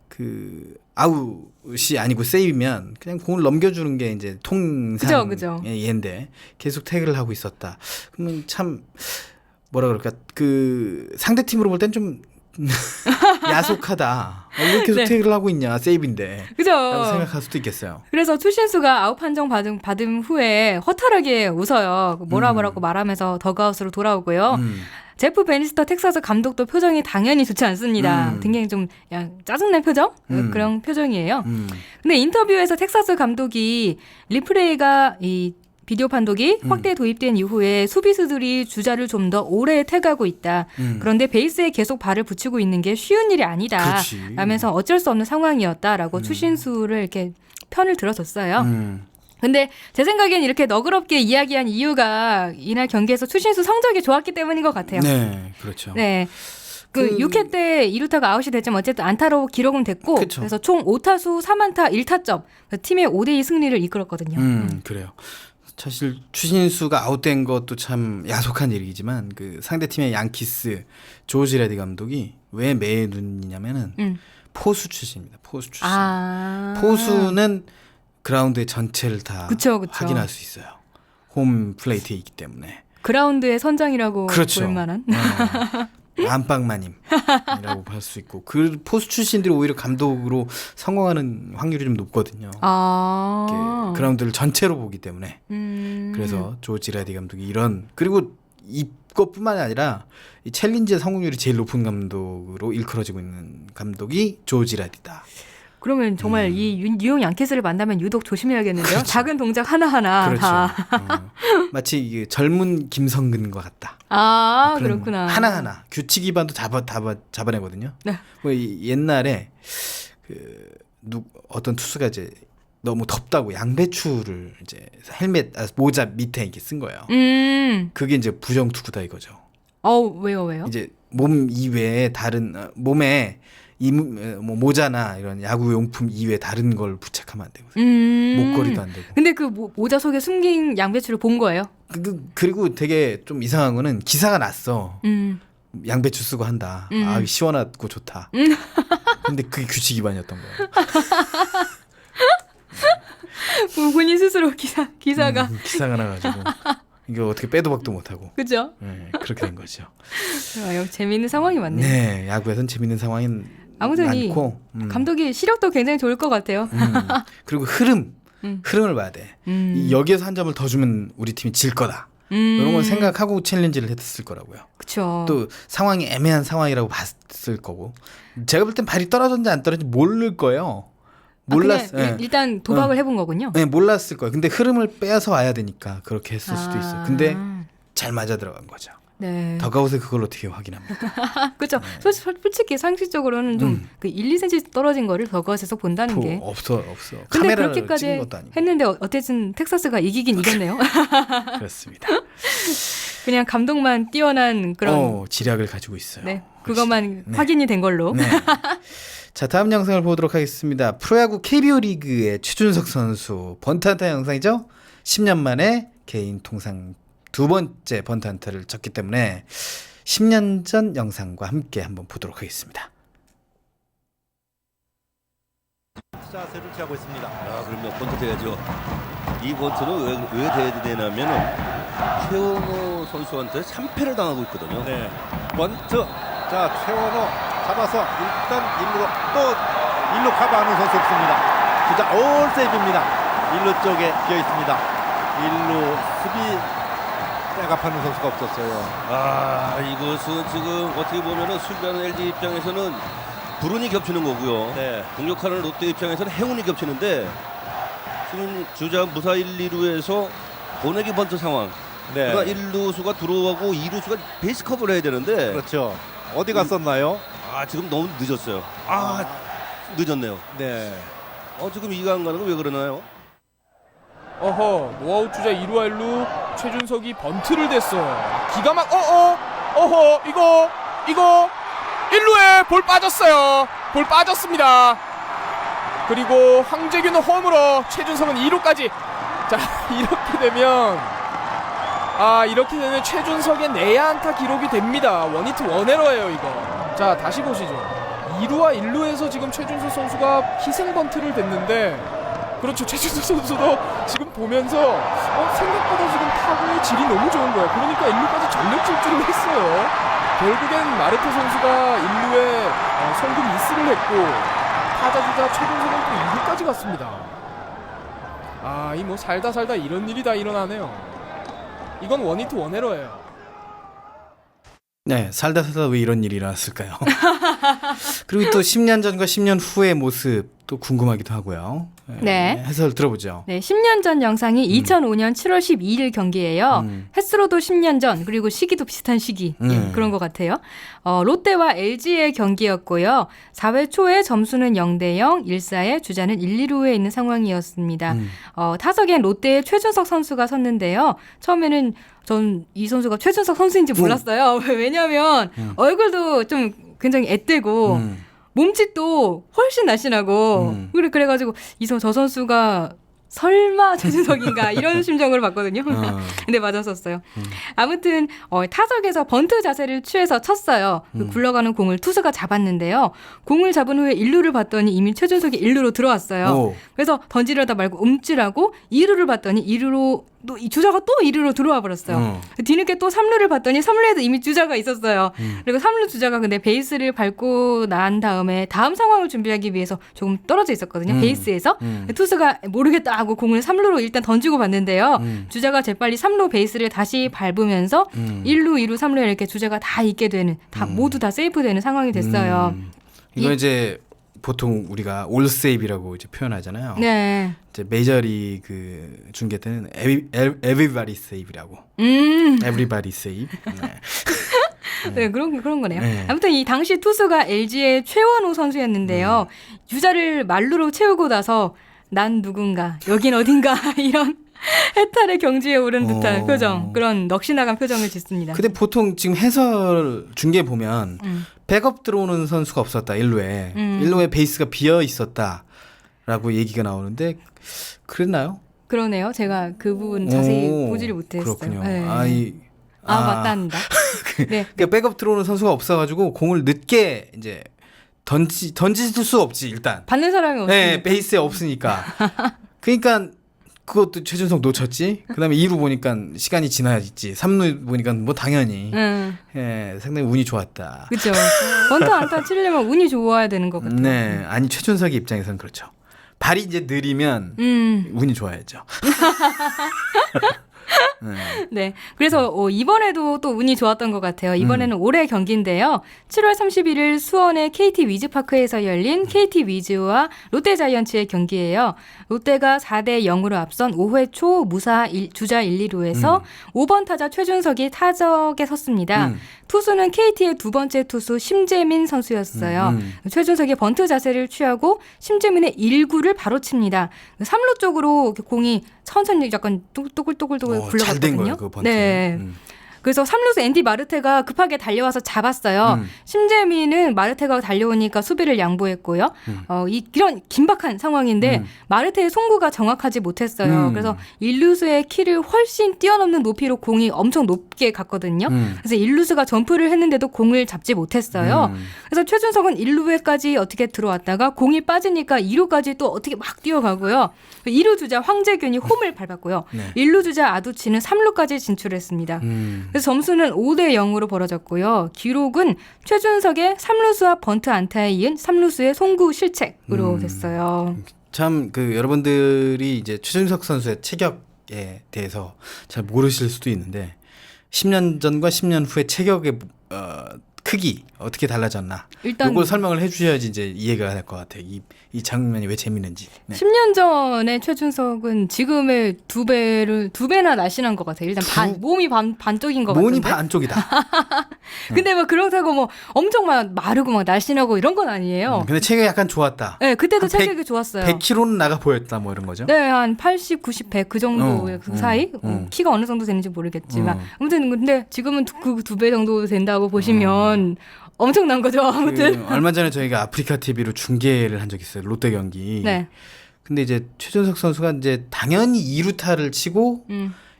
A: 그 아웃이 아니고 세이브면 그냥 공을 넘겨주는 게 이제 통상의
B: 그죠.
A: 예인데 계속 태그를 하고 있었다. 그러면 참 뭐라 그럴까 그 상대 팀으로 볼 땐 좀 야속하다. 왜 계속
B: 네.
A: 태그를 하고 있냐 세이브인데.
B: 그죠.
A: 라고 생각할 수도 있겠어요.
B: 그래서 추신수가 아웃 판정 받은 후에 허탈하게 웃어요. 뭐라고 말하면서 더가웃으로 돌아오고요. 제프 베니스터 텍사스 감독도 표정이 당연히 좋지 않습니다. 굉장히 좀 짜증난 표정? 그런 표정이에요. 근데 인터뷰에서 텍사스 감독이 리플레이가 이 비디오 판독이 확대 도입된 이후에 수비수들이 주자를 좀 더 오래 태그하고 있다. 그런데 베이스에 계속 발을 붙이고 있는 게 쉬운 일이 아니다.
A: 그렇지.
B: 라면서 어쩔 수 없는 상황이었다라고 추신수를 이렇게 편을 들어줬어요. 근데 제 생각엔 이렇게 너그럽게 이야기한 이유가 이날 경기에서 추신수 성적이 좋았기 때문인 것 같아요.
A: 네, 그렇죠.
B: 네. 그 6회 때 2루타가 아웃이 됐지만 어쨌든 안타로 기록은 됐고
A: 그쵸.
B: 그래서 총 5타수 3안타 1타점 팀의 5대2 승리를 이끌었거든요.
A: 그래요. 사실 추신수가 아웃된 것도 참 야속한 일이지만 그 상대팀의 양키스 조지 레디 감독이 왜 매의 눈이냐면은 포수 출신입니다. 포수 출신. 포수는 그라운드의 전체를 다
B: 그쵸.
A: 확인할 수 있어요. 홈 플레이트에 있기 때문에.
B: 그라운드의 선장이라고
A: 그렇죠.
B: 볼 만한.
A: 안방마님이라고 할 수 있고 그 포수 출신들이 오히려 감독으로 성공하는 확률이 좀 높거든요. 이렇게 그라운드를 전체로 보기 때문에. 그래서 조지 라디 감독이 이런 그리고 이것뿐만 아니라 이 챌린지의 성공률이 제일 높은 감독으로 일컬어지고 있는 감독이 조지 라디다.
B: 그러면 정말 이 뉴욕 양키스를 만나면 유독 조심해야겠는데요.
A: 그렇죠.
B: 작은 동작 하나하나
A: 그렇죠.
B: 다.
A: 마치 이게 젊은 김성근과 같다. 그런
B: 그렇구나.
A: 하나하나 규칙 위반도 잡아내거든요.
B: 네.
A: 뭐 옛날에 어떤 투수가 이제 너무 덥다고 양배추를 이제 헬멧 모자 밑에 이렇게 쓴 거예요. 그게 이제 부정 투구다 이거죠.
B: 왜요?
A: 이제 몸 이외에 다른 몸에 뭐 모자나 이런 야구 용품 이외에 다른 걸 부착하면 안 되고 목걸이도 안 되고.
B: 근데 그 모자 속에 숨긴 양배추를 본 거예요?
A: 그리고 되게 좀 이상한 거는 기사가 났어. 양배추 쓰고 한다. 시원하고 좋다. 근데 그게 규칙 위반이었던 거예요.
B: 본인 스스로 기사가.
A: 기사가 나가지고 이거 어떻게 빼도 박도 못하고.
B: 그죠?
A: 네, 그렇게 된 거죠.
B: 재미있는 상황이 많네요.
A: 네, 야구에서는 재밌는 상황이
B: 아무튼
A: 많고
B: 감독이 시력도 굉장히 좋을 것 같아요.
A: 그리고 흐름을 봐야 돼. 여기에서 한 점을 더 주면 우리 팀이 질 거다. 이런 걸 생각하고 챌린지를 했을 거라고요.
B: 그렇죠.
A: 또 상황이 애매한 상황이라고 봤을 거고 제가 볼 땐 발이 떨어졌는지 안 떨어졌는지 모를 거예요.
B: 그냥 일단 도박을 해본 거군요.
A: 네, 몰랐을 거예요. 근데 흐름을 빼앗아 와야 되니까 그렇게 했을 수도 있어요. 근데 잘 맞아 들어간 거죠.
B: 네.
A: 더가웃에 그걸 어떻게 확인합니까?
B: 그렇죠. 솔직히 상식적으로는 좀 그 1, 2cm 떨어진 거를 더가웃에서 본다는 게
A: 없어.
B: 근데
A: 카메라를
B: 그렇게까지
A: 찍은 것도 아니고.
B: 했는데 어쨌든 텍사스가 이기긴 이겼네요.
A: 그렇습니다.
B: 그냥 감독만 뛰어난 그런
A: 지략을 가지고 있어요.
B: 네, 그것만 확인이 된 걸로.
A: 네. 자, 다음 영상을 보도록 하겠습니다. 프로야구 KBO 리그의 최준석 선수 번트안타 영상이죠. 10년 만에 개인 통상 두 번째 번트안타를 쳤기 때문에 10년 전 영상과 함께 한번 보도록 하겠습니다.
F: 자세를 취하고 있습니다.
G: 그럼요. 번트 돼야죠. 이 번트는 왜 돼야 되냐면은 최원호 선수한테 3패를 당하고 있거든요.
F: 네. 번트. 자, 최원호 잡아서 일단 일루 커버하는 선수 없습니다. 주자 올 세이브입니다. 일루 쪽에 비어 있습니다. 일루 수비 백업하는 선수가 없었어요.
G: 이것은 지금 어떻게 보면은 수비하는 LG 입장에서는 불운이 겹치는 거고요.
F: 네.
G: 공격하는 롯데 입장에서는 행운이 겹치는데 지금 주자 무사 1, 2루에서 보내기 번트 상황.
F: 네.
G: 그러나 1루수가 들어오고 2루수가 베이스 커버를 해야 되는데
F: 그렇죠. 어디 갔었나요?
G: 지금 너무 늦었어요. 늦었네요.
F: 네.
G: 지금 이가 안 가는 건 왜 그러나요?
E: 노아웃 주자 2루와 1루 최준석이 번트를 댔어요. 기가 막 이거 1루에 볼 빠졌어요. 볼 빠졌습니다. 그리고 황재균은 홈으로 최준석은 2루까지. 자, 이렇게 되면 최준석의 내야 안타 기록이 됩니다. 원히트 원에러예요, 이거. 자, 다시 보시죠. 2루와 1루에서 지금 최준석 선수가 희생 번트를 댔는데 그렇죠. 최준석 선수도 지금 보면서 생각보다 지금 타구의 질이 너무 좋은 거예요. 그러니까 1루까지 전력 질주를 했어요. 결국엔 마르테 선수가 1루에 송구 미스를 했고 타자주자 최준석은 또 2루까지 갔습니다. 이 살다 이런 일이 다 일어나네요. 이건 원히트 원에러예요.
A: 네, 살다 왜 이런 일이 일어났을까요? 그리고 또 10년 전과 10년 후의 모습 또 궁금하기도 하고요.
B: 네.
A: 해설 들어보죠.
B: 네, 10년 전 영상이 2005년 7월 12일 경기예요. 횟수로도 10년 전, 그리고 시기도 비슷한 시기. 그런 것 같아요. 롯데와 LG의 경기였고요. 4회 초에 점수는 0대0, 1사에 주자는 1, 2루에 있는 상황이었습니다. 타석엔 롯데의 최준석 선수가 섰는데요. 처음에는 전 이 선수가 최준석 선수인지 몰랐어요. 왜냐하면 얼굴도 좀 굉장히 Ä떼고 몸짓도 훨씬 날씬하고 그래가지고 저 선수가 설마 최준석인가 이런 심정으로 봤거든요. 근데 맞았었어요. 아무튼 타석에서 번트 자세를 취해서 쳤어요. 굴러가는 공을 투수가 잡았는데요. 공을 잡은 후에 1루를 봤더니 이미 최준석이 1루로 들어왔어요. 그래서 던지려다 말고 움찔하고 2루를 봤더니 2루로 또 주자가 또 2루로 들어와 버렸어요. 뒤늦게 또 3루를 봤더니 3루에도 이미 주자가 있었어요. 그리고 3루 주자가 근데 베이스를 밟고 난 다음에 다음 상황을 준비하기 위해서 조금 떨어져 있었거든요. 베이스에서. 투수가 모르겠다 하고 공을 3루로 일단 던지고 봤는데요. 주자가 재빨리 3루 베이스를 다시 밟으면서 1루, 2루, 3루에 이렇게 주자가 다 있게 되는 모두 다 세이프되는 상황이 됐어요.
A: 이거 이제 보통 우리가 올 세이브라고 이제 표현하잖아요.
B: 네.
A: 이제 메이저리그 중계 때는 everybody save라고. everybody save.
B: 네, 그런 거네요.
A: 네.
B: 아무튼 이 당시 투수가 LG의 최원호 선수였는데요. 주자를 말루로 채우고 나서 난 누군가, 여긴 어딘가 이런 해탈의 경지에 오른 듯한 표정, 그런 넋이 나간 표정을 짓습니다.
A: 근데 보통 지금 해설 중계 보면 백업 들어오는 선수가 없었다. 1루에. 1루에 베이스가 비어 있었다라고 얘기가 나오는데 그랬나요?
B: 그러네요. 제가 그 부분 자세히 보지를 못했어요.
A: 그렇군요.
B: 네. 맞답니다. 네.
A: 그러니까 백업 들어오는 선수가 없어가지고 공을 늦게 이제 던질 수 없지 일단.
B: 받는 사람이 없으니까.
A: 네, 베이스에 없으니까. 그러니까 그것도 최준석 놓쳤지. 그다음에 2루 보니까 시간이 지나야지. 3루 보니까 뭐 당연히. 예, 상당히 운이 좋았다.
B: 그렇죠. 번트 안타 치려면 운이 좋아야 되는 것 같아요.
A: 네, 아니 최준석의 입장에서는 그렇죠. 발이 이제 느리면 운이 좋아야죠.
B: 네. 그래서 이번에도 또 운이 좋았던 것 같아요. 이번에는 올해 경기인데요. 7월 31일 수원의 KT 위즈파크에서 열린 KT 위즈와 롯데자이언츠의 경기예요. 롯데가 4대 0으로 앞선 5회 초 무사 주자 1, 2루에서 5번 타자 최준석이 타석에 섰습니다. 투수는 KT의 두 번째 투수 심재민 선수였어요. 최준석이 번트 자세를 취하고 심재민의 1구를 바로 칩니다. 3루 쪽으로 이렇게 공이 천천히 약간 또글또글또글 굴러갔거든요.
A: 잘 된 거예요, 그 번트.
B: 네. 그래서 3루수 앤디 마르테가 급하게 달려와서 잡았어요. 심재민은 마르테가 달려오니까 수비를 양보했고요. 이런 긴박한 상황인데 마르테의 송구가 정확하지 못했어요. 그래서 1루수의 키를 훨씬 뛰어넘는 높이로 공이 엄청 높게 갔거든요. 그래서 1루수가 점프를 했는데도 공을 잡지 못했어요. 그래서 최준석은 1루에까지 어떻게 들어왔다가 공이 빠지니까 2루까지 또 어떻게 막 뛰어가고요. 2루 주자 황재균이 홈을 밟았고요.
A: 네.
B: 1루 주자 아두치는 3루까지 진출했습니다. 그래서 점수는 5대 0으로 벌어졌고요. 기록은 최준석의 3루수와 번트 안타에 이은 3루수의 송구 실책으로 됐어요.
A: 참 그 여러분들이 이제 최준석 선수의 체격에 대해서 잘 모르실 수도 있는데 10년 전과 10년 후의 체격의 크기 어떻게 달라졌나
B: 일단
A: 이걸 설명을 해주셔야지 이제 이해가 될 것 같아요. 이 장면이 왜 재밌는지. 네.
B: 10년 전에 최준석은 지금의 두 배나 날씬한 것 같아요. 일단 몸이 반쪽인 것
A: 몸이
B: 같은데.
A: 반쪽이다.
B: 근데 뭐 그렇다고 뭐 엄청 막 마르고 막 날씬하고 이런 건 아니에요.
A: 근데 체격이 약간 좋았다.
B: 네, 그때도
A: 한
B: 체격이 좋았어요.
A: 100kg는 나가 보였다 뭐 이런 거죠.
B: 네, 한 80, 90, 100 그 정도의 그 사이? 키가 어느 정도 되는지 모르겠지만 아무튼 근데 지금은 그 두 배 정도 된다고 보시면 엄청난 거죠. 아무튼
A: 얼마 전에 저희가 아프리카 TV로 중계를 한 적이 있어요. 롯데 경기.
B: 네.
A: 근데 이제 최준석 선수가 이제 당연히 2루타를 치고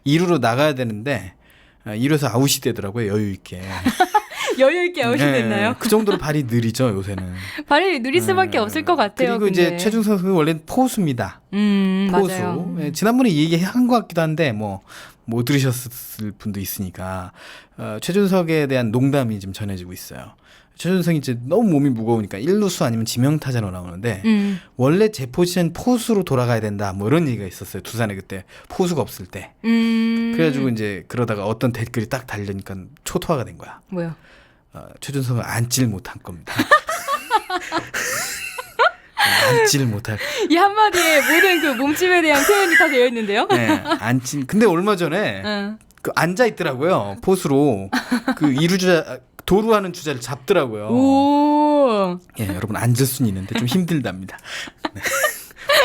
A: 2루로 나가야 되는데 2루에서 아웃이 되더라고요. 여유 있게.
B: 여유 있게 아웃이 됐나요?
A: 그 정도로 발이 느리죠, 요새는.
B: 발이 느릴 수밖에 없을 것 같아요.
A: 그리고
B: 근데.
A: 이제 최준석 선수는 원래는 포수입니다. 포수.
B: 맞아요.
A: 예, 지난번에 얘기한 것 같기도 한데 뭐 못 들으셨을 분도 있으니까 최준석에 대한 농담이 좀 전해지고 있어요. 최준석이 이제 너무 몸이 무거우니까 1루수 아니면 지명타자로 나오는데 원래 제 포지션 포수로 돌아가야 된다 뭐 이런 얘기가 있었어요. 두산에 그때 포수가 없을 때. 그래가지고 이제 그러다가 어떤 댓글이 딱 달리니까 초토화가 된 거야.
B: 뭐야?
A: 최준석은 앉질 못한 겁니다. 앉질 못할.
B: 이 한마디에 모든 그 몸집에 대한 표현이 다 되어 있는데요.
A: 네, 앉진. 근데 얼마 전에 그 앉아 있더라고요. 포수로 그 2루 주자 도루하는 주자를 잡더라고요.
B: 오.
A: 예, 여러분 앉을 수는 있는데 좀 힘들답니다. 네.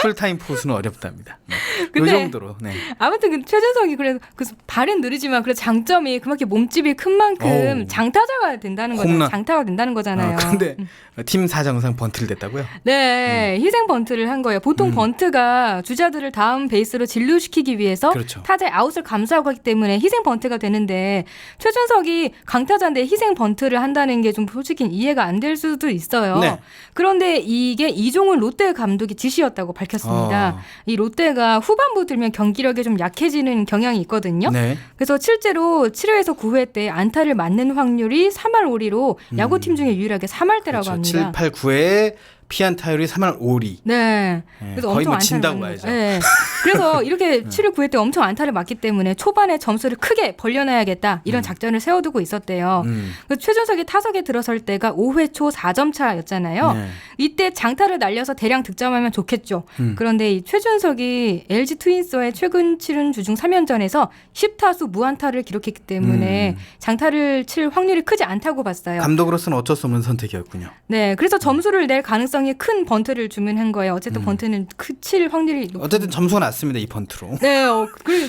A: 풀타임 포수는 어렵답니다. 네. 이
B: 근데
A: 정도로. 네.
B: 아무튼 그 최준석이 그래서 발은 느리지만 그래도 장점이 그만큼 몸집이 큰 만큼
A: 어우.
B: 장타자가 된다는 거잖아요.
A: 홈런.
B: 장타가 된다는 거잖아요.
A: 그런데 팀 사정상 번트를 냈다고요?
B: 네, 희생 번트를 한 거예요. 보통 번트가 주자들을 다음 베이스로 진루시키기 위해서
A: 그렇죠.
B: 타자의 아웃을 감수하고 하기 때문에 희생 번트가 되는데 최준석이 강타자인데 희생 번트를 한다는 게 좀 솔직히 이해가 안 될 수도 있어요.
A: 네.
B: 그런데 이게 이종훈 롯데 감독이 지시였다고 밝혔습니다. 이 롯데가 후반부 들면 경기력이 좀 약해지는 경향이 있거든요.
A: 네.
B: 그래서 실제로 7회에서 9회 때 안타를 맞는 확률이 3할 5리로 야구팀 중에 유일하게 3할대라고
A: 그렇죠.
B: 합니다.
A: 7, 8, 9에 피안 타율이 3할 5리.
B: 네.
A: 네,
B: 그래서
A: 거의
B: 엄청
A: 뭐
B: 안타를
A: 진다고
B: 맞는
A: 봐야죠.
B: 거죠. 네. 그래서 이렇게 7회 9회 때 엄청 안타를 맞기 때문에 초반에 점수를 크게 벌려놔야겠다 이런 작전을 세워두고 있었대요. 그래서 최준석이 타석에 들어설 때가 5회 초 4점 차였잖아요.
A: 네.
B: 이때 장타를 날려서 대량 득점하면 좋겠죠. 그런데 이 최준석이 LG 트윈스와의 최근 치른 주중 3연전에서 10타수 무안타를 기록했기 때문에 장타를 칠 확률이 크지 않다고 봤어요.
A: 감독으로서는 어쩔 수 없는 선택이었군요.
B: 네, 그래서 점수를 낼 가능성이 큰 번트를 주문한 거예요. 어쨌든 번트는 칠 확률이 높은.
A: 어쨌든 점수가 났습니다. 이 번트로.
B: 네,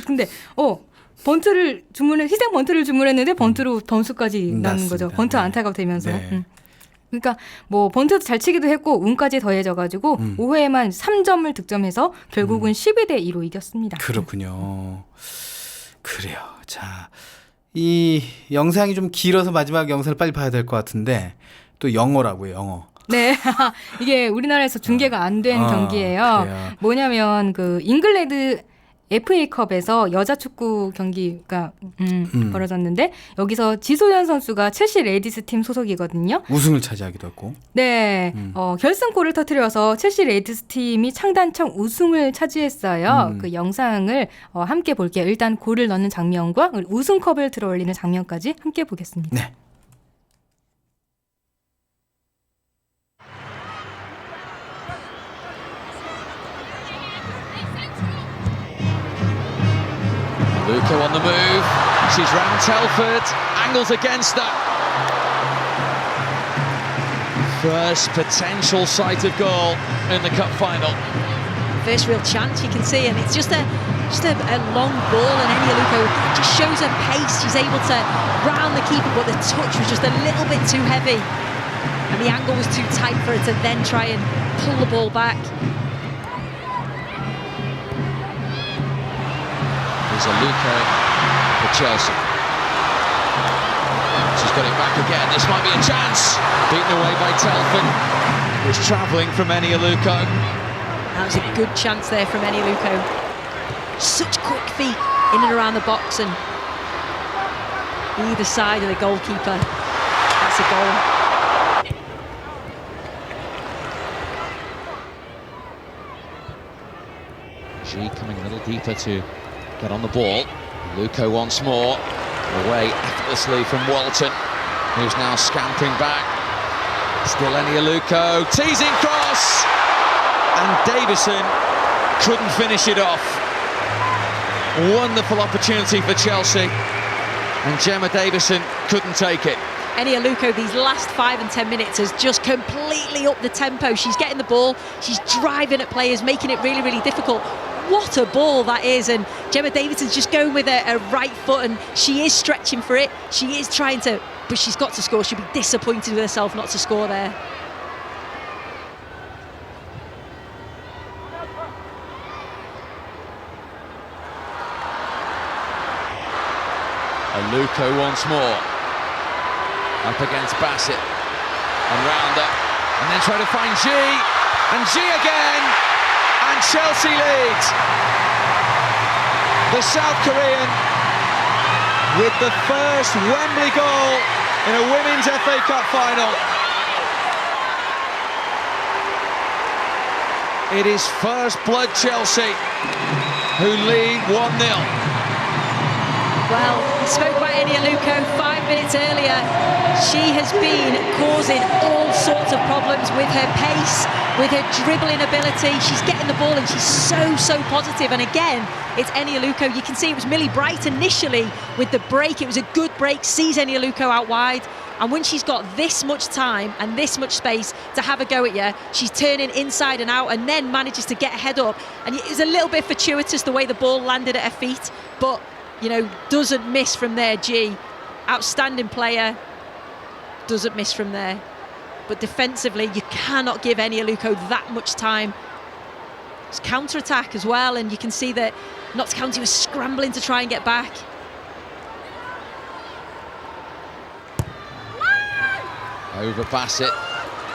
B: 근데 번트를 희생 번트를 주문했는데 번트로 점수까지 나는
A: 났습니다.
B: 거죠. 번트
A: 네.
B: 안타가 되면서.
A: 네.
B: 그러니까 뭐 번트도 잘 치기도 했고 운까지 더해져가지고 5회에만 3점을 득점해서 결국은 12대 2로 이겼습니다.
A: 그렇군요. 그래요. 자, 이 영상이 좀 길어서 마지막 영상을 빨리 봐야 될 것 같은데 또 영어라고요. 영어.
B: 네, 이게 우리나라에서 중계가 안 된 경기예요.
A: 그래요.
B: 뭐냐면 그 잉글랜드 FA컵에서 여자 축구 경기가 벌어졌는데 여기서 지소연 선수가 첼시 레이디스 팀 소속이거든요.
A: 우승을 차지하기도 했고.
B: 네, 결승골을 터뜨려서 첼시 레이디스 팀이 창단 처음 우승을 차지했어요. 그 영상을 함께 볼게요. 일단 골을 넣는 장면과 우승컵을 들어올리는 장면까지 함께 보겠습니다.
A: 네.
H: Luca on the move. She's round Telford. Angles against her. First potential sighted goal in the cup final.
I: First real chance you can see, and it's just a long ball, and Eni Aluko just shows her pace. She's able to round the keeper, but the touch was just a little bit too heavy, and the angle was too tight for her to then try and pull the ball back.
H: There's Aluko for Chelsea. She's got it back again. This might be a chance. Beaten away by Telford. It was travelling from Eni Aluko.
I: That was a good chance there from Eni Aluko. Such quick feet in and around the box, and either side of the goalkeeper. That's a goal.
H: She coming a little deeper to get on the ball. Luco once more, away effortlessly from Walton, who's now scampering back. Still Eni Aluko, teasing cross, and Davison couldn't finish it off. Wonderful opportunity for Chelsea, and Gemma Davison couldn't take it.
I: Eni Aluko, these last 5 and 10 minutes, has just completely upped the tempo. She's getting the ball, she's driving at players, making it really, really difficult. What a ball that is, and Gemma Davidson's just going with her right foot, and she is stretching for it. She is trying to, but she's got to score. She'll be disappointed with herself not to score there.
H: Aluko once more, up against Bassett, and round her, and then try to find G, and G again, and Chelsea lead. The South Korean with the first Wembley goal in a Women's FA Cup final. It is first blood Chelsea who lead 1-0.
I: Well, we spoke about Eni Aluko 5 minutes earlier. She has been causing all sorts of problems with her pace, with her dribbling ability. She's getting the ball and she's so positive. And again, it's Eni Aluko. You can see it was Millie Bright initially with the break. It was a good break, sees Eni Aluko out wide. And when she's got this much time and this much space to have a go at you, she's turning inside and out and then manages to get a head up. And it was a little bit fortuitous the way the ball landed at her feet, but you know, doesn't miss from there. G, outstanding player, doesn't miss from there. But defensively, you cannot give Eni Aluko that much time. It's counter-attack as well, and you can see that Notts County was scrambling to try and get back.
H: Over Bassett,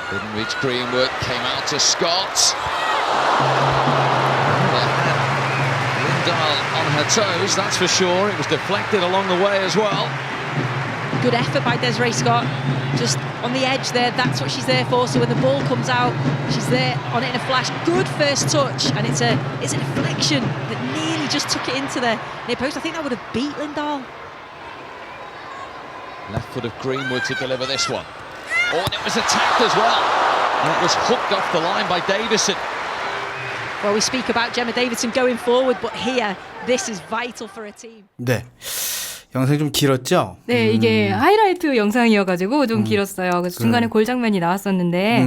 H: didn't reach Greenwood, came out to Scott. Lindahl on her toes, that's for sure. It was deflected along the way as well.
I: Good effort by Desiree Scott, just on the edge there. That's what she's there for. So when the ball comes out, she's there on it in a flash. Good first touch, and it's a deflection that nearly just took it into the near post. I think that would have beat Lindahl.
H: Left foot of Greenwood to deliver this one. Oh, and it was attacked as well. And it was hooked off the line by Davison.
I: Well, we speak about Gemma Davidson going forward, but here, this is vital for a team.
A: 네. 영상이 좀 길었죠?
B: 네, 이게 하이라이트 영상이어가지고 좀 길었어요. 그래서 중간에 골 장면이 나왔었는데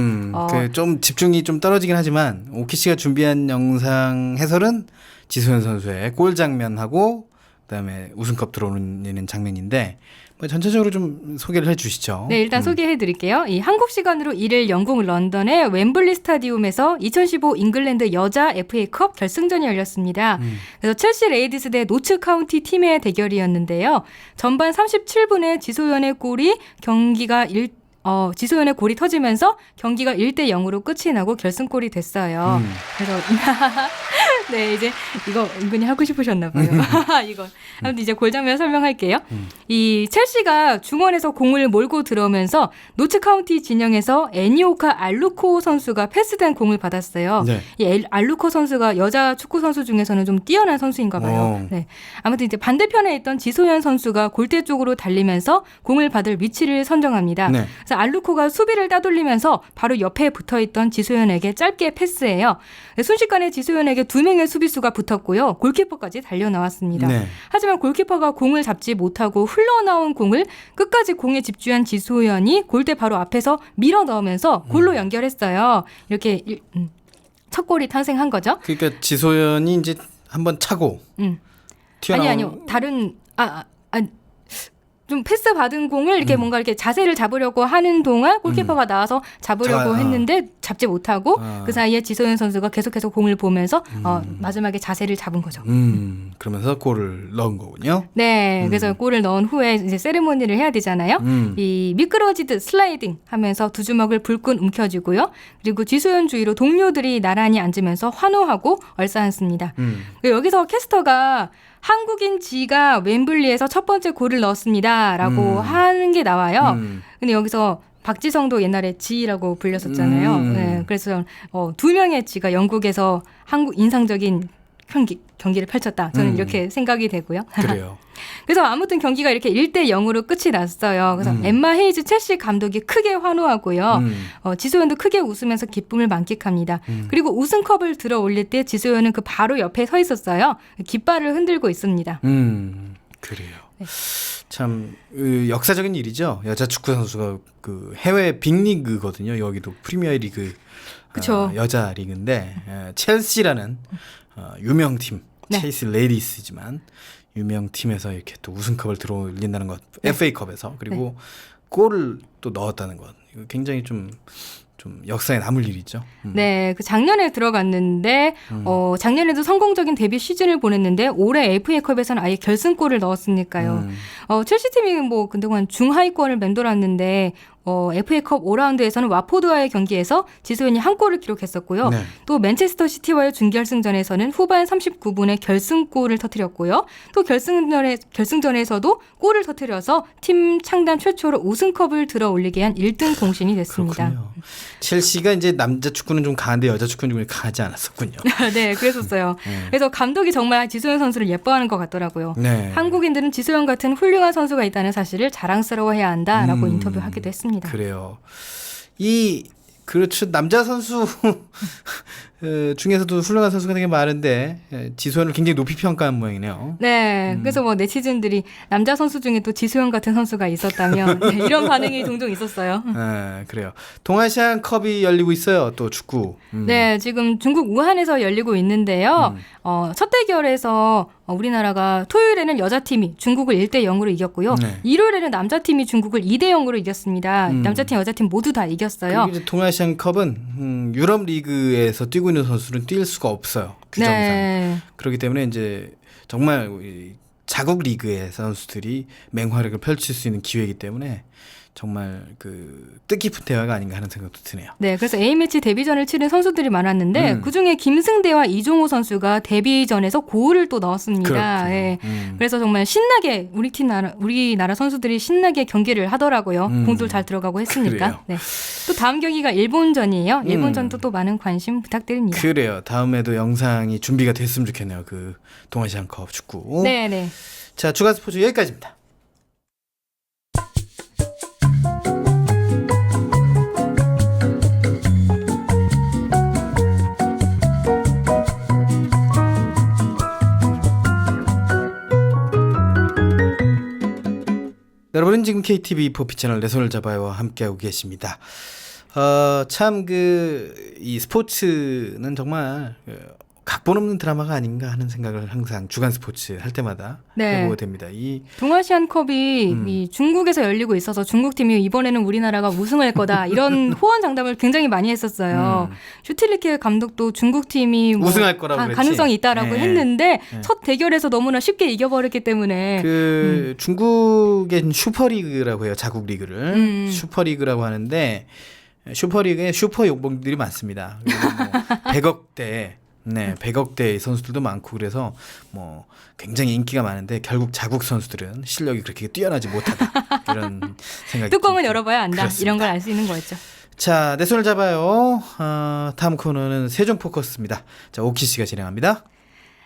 A: 좀 집중이 좀 떨어지긴 하지만 오키 씨가 준비한 영상 해설은 지소연 선수의 골 장면하고 그다음에 우승컵 들어오는 장면인데 전체적으로 좀 소개를 해주시죠.
B: 네, 일단 소개해드릴게요. 이 한국 시간으로 1일 영국 런던의 웸블리 스타디움에서 2015 잉글랜드 여자 FA컵 결승전이 열렸습니다. 그래서 첼시 레이디스 대 노츠 카운티 팀의 대결이었는데요. 전반 37분에 지소연의 골이 지소연의 골이 터지면서 경기가 1대 0으로 끝이 나고 결승골이 됐어요. 그래서 네, 이제 이거 은근히 하고 싶으셨나 봐요. 이거. 아무튼 이제 골 장면 설명할게요. 이 첼시가 중원에서 공을 몰고 들어오면서 노츠 카운티 진영에서 애니오카 알루코 선수가 패스된 공을 받았어요.
A: 네.
B: 이 알루코 선수가 여자 축구 선수 중에서는 좀 뛰어난 선수인가 봐요. 네. 아무튼 이제 반대편에 있던 지소연 선수가 골대 쪽으로 달리면서 공을 받을 위치를 선정합니다.
A: 네.
B: 그래서 알루코가 수비를 따돌리면서 바로 옆에 붙어있던 지소연에게 짧게 패스해요. 순식간에 지소연에게 2명의 수비수가 붙었고요. 골키퍼까지 달려나왔습니다.
A: 네.
B: 하지만 골키퍼가 공을 잡지 못하고 흘러나온 공을 끝까지 공에 집중한 지소연이 골대 바로 앞에서 밀어 넣으면서 골로 연결했어요. 이렇게 첫 골이 탄생한 거죠.
A: 그러니까 지소연이 이제 한번 차고 튀어나온
B: 아니요. 다른 좀 패스 받은 공을 이렇게 뭔가 이렇게 자세를 잡으려고 하는 동안 골키퍼가 나와서 잡으려고 했는데 잡지 못하고 그 사이에 지소연 선수가 계속해서 공을 보면서 마지막에 자세를 잡은 거죠.
A: 그러면서 골을 넣은 거군요.
B: 네, 그래서 골을 넣은 후에 이제 세리머니를 해야 되잖아요. 이 미끄러지듯 슬라이딩 하면서 두 주먹을 불끈 움켜쥐고요. 그리고 지소연 주위로 동료들이 나란히 앉으면서 환호하고 얼싸안습니다. 여기서 캐스터가 한국인 지가 웸블리에서 첫 번째 골을 넣었습니다라고 하는 게 나와요. 근데 여기서 박지성도 옛날에 지라고 불렸었잖아요. 네, 그래서 2명의 지가 영국에서 한국 인상적인 경기를 펼쳤다. 저는 이렇게 생각이 되고요.
A: 그래요.
B: 그래서 아무튼 경기가 이렇게 1-0으로 끝이 났어요. 그래서 엠마 헤이즈 첼시 감독이 크게 환호하고요. 지소연도 크게 웃으면서 기쁨을 만끽합니다. 그리고 우승컵을 들어 올릴 때 지소연은 그 바로 옆에 서 있었어요. 깃발을 흔들고 있습니다.
A: 그래요. 네. 참 역사적인 일이죠. 여자 축구 선수가 그 해외 빅리그거든요. 여기도 프리미어리그 여자 리그인데 첼시라는 유명 팀,
B: 네.
A: 첼시 레이디스지만 유명 팀에서 이렇게 또 우승컵을 들어올린다는 것,
B: 네.
A: FA컵에서 그리고 골을 또 넣었다는 것, 이거 굉장히 좀 역사에 남을 일이죠.
B: 네, 그 작년에 들어갔는데 작년에도 성공적인 데뷔 시즌을 보냈는데 올해 FA컵에서는 아예 결승골을 넣었으니까요. 첼시 팀이 뭐 그동안 중하위권을 맴돌았는데 FA컵 5라운드에서는 와포드와의 경기에서 지소연이 한 골을 기록했었고요.
A: 네.
B: 또 맨체스터 시티와의 준결승전에서는 후반 39분에 결승골을 터뜨렸고요. 또 결승전에서도 골을 터뜨려서 팀 창단 최초로 우승컵을 들어 올리게 한 1등 공신이 됐습니다.
A: 그렇군요. 첼시가 이제 남자 축구는 좀 강한데 여자 축구는 좀 강하지 않았었군요.
B: 네, 그랬었어요. 그래서 감독이 정말 지소연 선수를 예뻐하는 것 같더라고요.
A: 네.
B: 한국인들은 지소연 같은 훌륭한 선수가 있다는 사실을 자랑스러워해야 한다라고 인터뷰하기도 했습니다.
A: 그래요. 그렇죠. 남자 선수 중에서도 훌륭한 선수가 되게 많은데 지소연을 굉장히 높이 평가한 모양이네요.
B: 네, 그래서 뭐 네티즌들이 남자 선수 중에 또 지소연 같은 선수가 있었다면 네, 이런 반응이 종종 있었어요.
A: 그래요. 동아시안컵이 열리고 있어요. 또 축구.
B: 네, 지금 중국 우한에서 열리고 있는데요. 첫 대결에서 우리나라가 토요일에는 여자팀이 중국을 1-0으로 이겼고요.
A: 네.
B: 일요일에는 남자팀이 중국을 2-0으로 이겼습니다. 남자팀, 여자팀 모두 다 이겼어요.
A: 그리고 이제 동아시안컵은 유럽 리그에서 뛰고 있는 선수는 뛸 수가 없어요. 규정상.
B: 네.
A: 그렇기 때문에 이제 정말 자국 리그의 선수들이 맹활약을 펼칠 수 있는 기회이기 때문에 정말 그 뜻깊은 대화가 아닌가 하는 생각도 드네요.
B: 네, 그래서 A매치 데뷔전을 치른 선수들이 많았는데 그중에 김승대와 이종호 선수가 데뷔전에서 골을 또 넣었습니다. 네. 그래서 정말 신나게 우리나라 선수들이 신나게 경기를 하더라고요. 공도 잘 들어가고 했으니까. 네. 또 다음 경기가 일본전이에요. 일본전도 또 많은 관심 부탁드립니다.
A: 그래요. 다음에도 영상이 준비가 됐으면 좋겠네요. 그 동아시안컵 축구.
B: 네.
A: 자, 주간 스포츠 여기까지입니다. 여러분은 지금 KTV 포피 채널 내 손을 잡아요와 함께하고 계십니다. 참 이 스포츠는 정말 각본 없는 드라마가 아닌가 하는 생각을 항상 주간 스포츠 할 때마다 해보게 됩니다. 이
B: 동아시안컵이 이 중국에서 열리고 있어서 중국팀이 이번에는 우리나라가 우승할 거다 이런 호언장담을 굉장히 많이 했었어요. 슈틸리케 감독도 중국팀이
A: 우승할 거라고 그랬지.
B: 가능성이 있다라고 했는데 첫 대결에서 너무나 쉽게 이겨버렸기 때문에
A: 중국의 슈퍼리그라고 해요. 자국 리그를 슈퍼리그라고 하는데 슈퍼리그에 슈퍼 용봉들이 많습니다. 뭐 100억대 네, 100억대의 선수들도 많고 그래서 뭐 굉장히 인기가 많은데 결국 자국 선수들은 실력이 그렇게 뛰어나지 못하다 이런 생각이
B: 뚜껑을
A: 듭니다.
B: 열어봐야 안다.
A: 그렇습니다.
B: 이런 걸 알 수 있는 거였죠.
A: 자, 내 손을 잡아요. 다음 코너는 세종 포커스입니다. 자, 오키 씨가 진행합니다.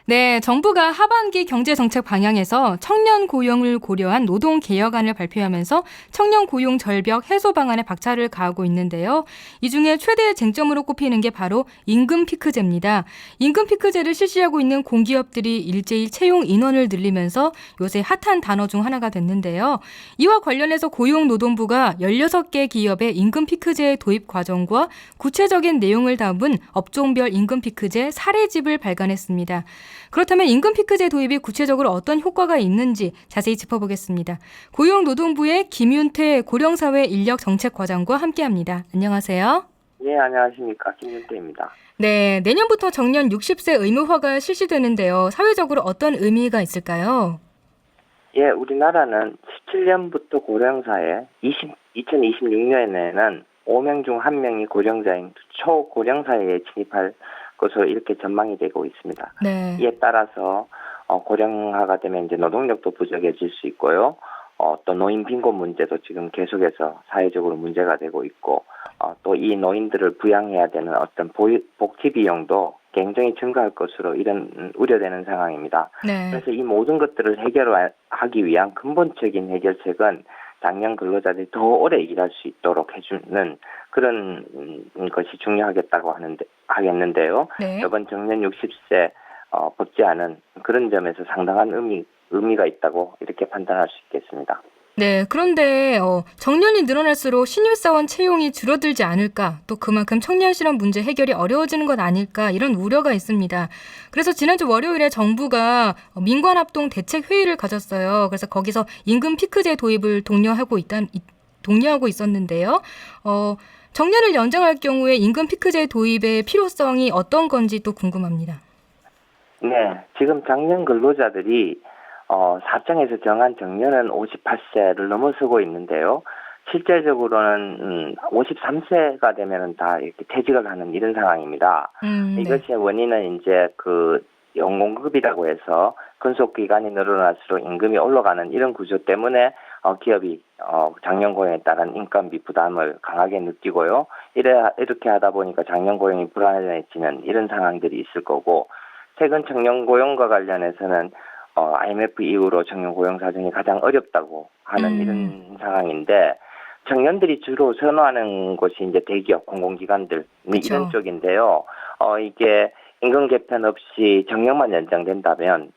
B: 네, 정부가 하반기 경제정책 방향에서 청년 고용을 고려한 노동 개혁안을 발표하면서 청년 고용 절벽 해소 방안에 박차를 가하고 있는데요. 이 중에 최대 쟁점으로 꼽히는 게 바로 임금 피크제입니다. 임금 피크제를 실시하고 있는 공기업들이 일제히 채용 인원을 늘리면서 요새 핫한 단어 중 하나가 됐는데요. 이와 관련해서 고용노동부가 16개 기업의 임금 피크제 도입 과정과 구체적인 내용을 담은 업종별 임금 피크제 사례집을 발간했습니다. 그렇다면 임금 피크제 도입이 구체적으로 어떤 효과가 있는지 자세히 짚어보겠습니다. 고용노동부의 김윤태 고령사회 인력정책과장과 함께합니다. 안녕하세요.
J: 네, 안녕하십니까. 김윤태입니다.
B: 네, 내년부터 정년 60세 의무화가 실시되는데요. 사회적으로 어떤 의미가 있을까요?
J: 예, 우리나라는 17년부터 고령사에 2026년에는 5명 중 1명이 고령자인 초고령사회에 진입할 것으로 이렇게 전망이 되고 있습니다.
B: 네.
J: 이에 따라서 고령화가 되면 이제 노동력도 부족해질 수 있고요. 또 노인 빈곤 문제도 지금 계속해서 사회적으로 문제가 되고 있고, 또 이 노인들을 부양해야 되는 어떤 복지 비용도 굉장히 증가할 것으로 이런 우려되는 상황입니다.
B: 네.
J: 그래서 이 모든 것들을 해결하기 위한 근본적인 해결책은 장년 근로자들이 더 오래 일할 수 있도록 해주는 그런 것이 중요하겠다고 하겠는데요.
B: 네.
J: 이번 정년 60세 법제안은 그런 점에서 상당한 의미가 있다고 이렇게 판단할 수 있겠습니다.
B: 네, 그런데 정년이 늘어날수록 신입사원 채용이 줄어들지 않을까, 또 그만큼 청년 실업 문제 해결이 어려워지는 것 아닐까 이런 우려가 있습니다. 그래서 지난주 월요일에 정부가 민관합동 대책회의를 가졌어요. 그래서 거기서 임금 피크제 도입을 독려하고 있었는데요. 정년을 연장할 경우에 임금 피크제 도입의 필요성이 어떤 건지 또 궁금합니다.
J: 네, 지금 장년 근로자들이 사장에서 정한 정년은 58세를 넘어서고 있는데요. 실질적으로는 53세가 되면은 다 이렇게 퇴직을 하는 이런 상황입니다.
B: 네.
J: 이것의 원인은 이제 그 연공급이라고 해서 근속 기간이 늘어날수록 임금이 올라가는 이런 구조 때문에 기업이 장년 고용에 따른 인건비 부담을 강하게 느끼고요. 이렇게 하다 보니까 장년 고용이 불안해지는 이런 상황들이 있을 거고, 최근 청년 고용과 관련해서는 IMF 이후로 청년 고용 사정이 가장 어렵다고 하는 이런 상황인데, 청년들이 주로 선호하는 곳이 이제 대기업, 공공기관들
B: 그쵸.
J: 이런 쪽인데요. 이게 임금 개편 없이 정년만 연장된다면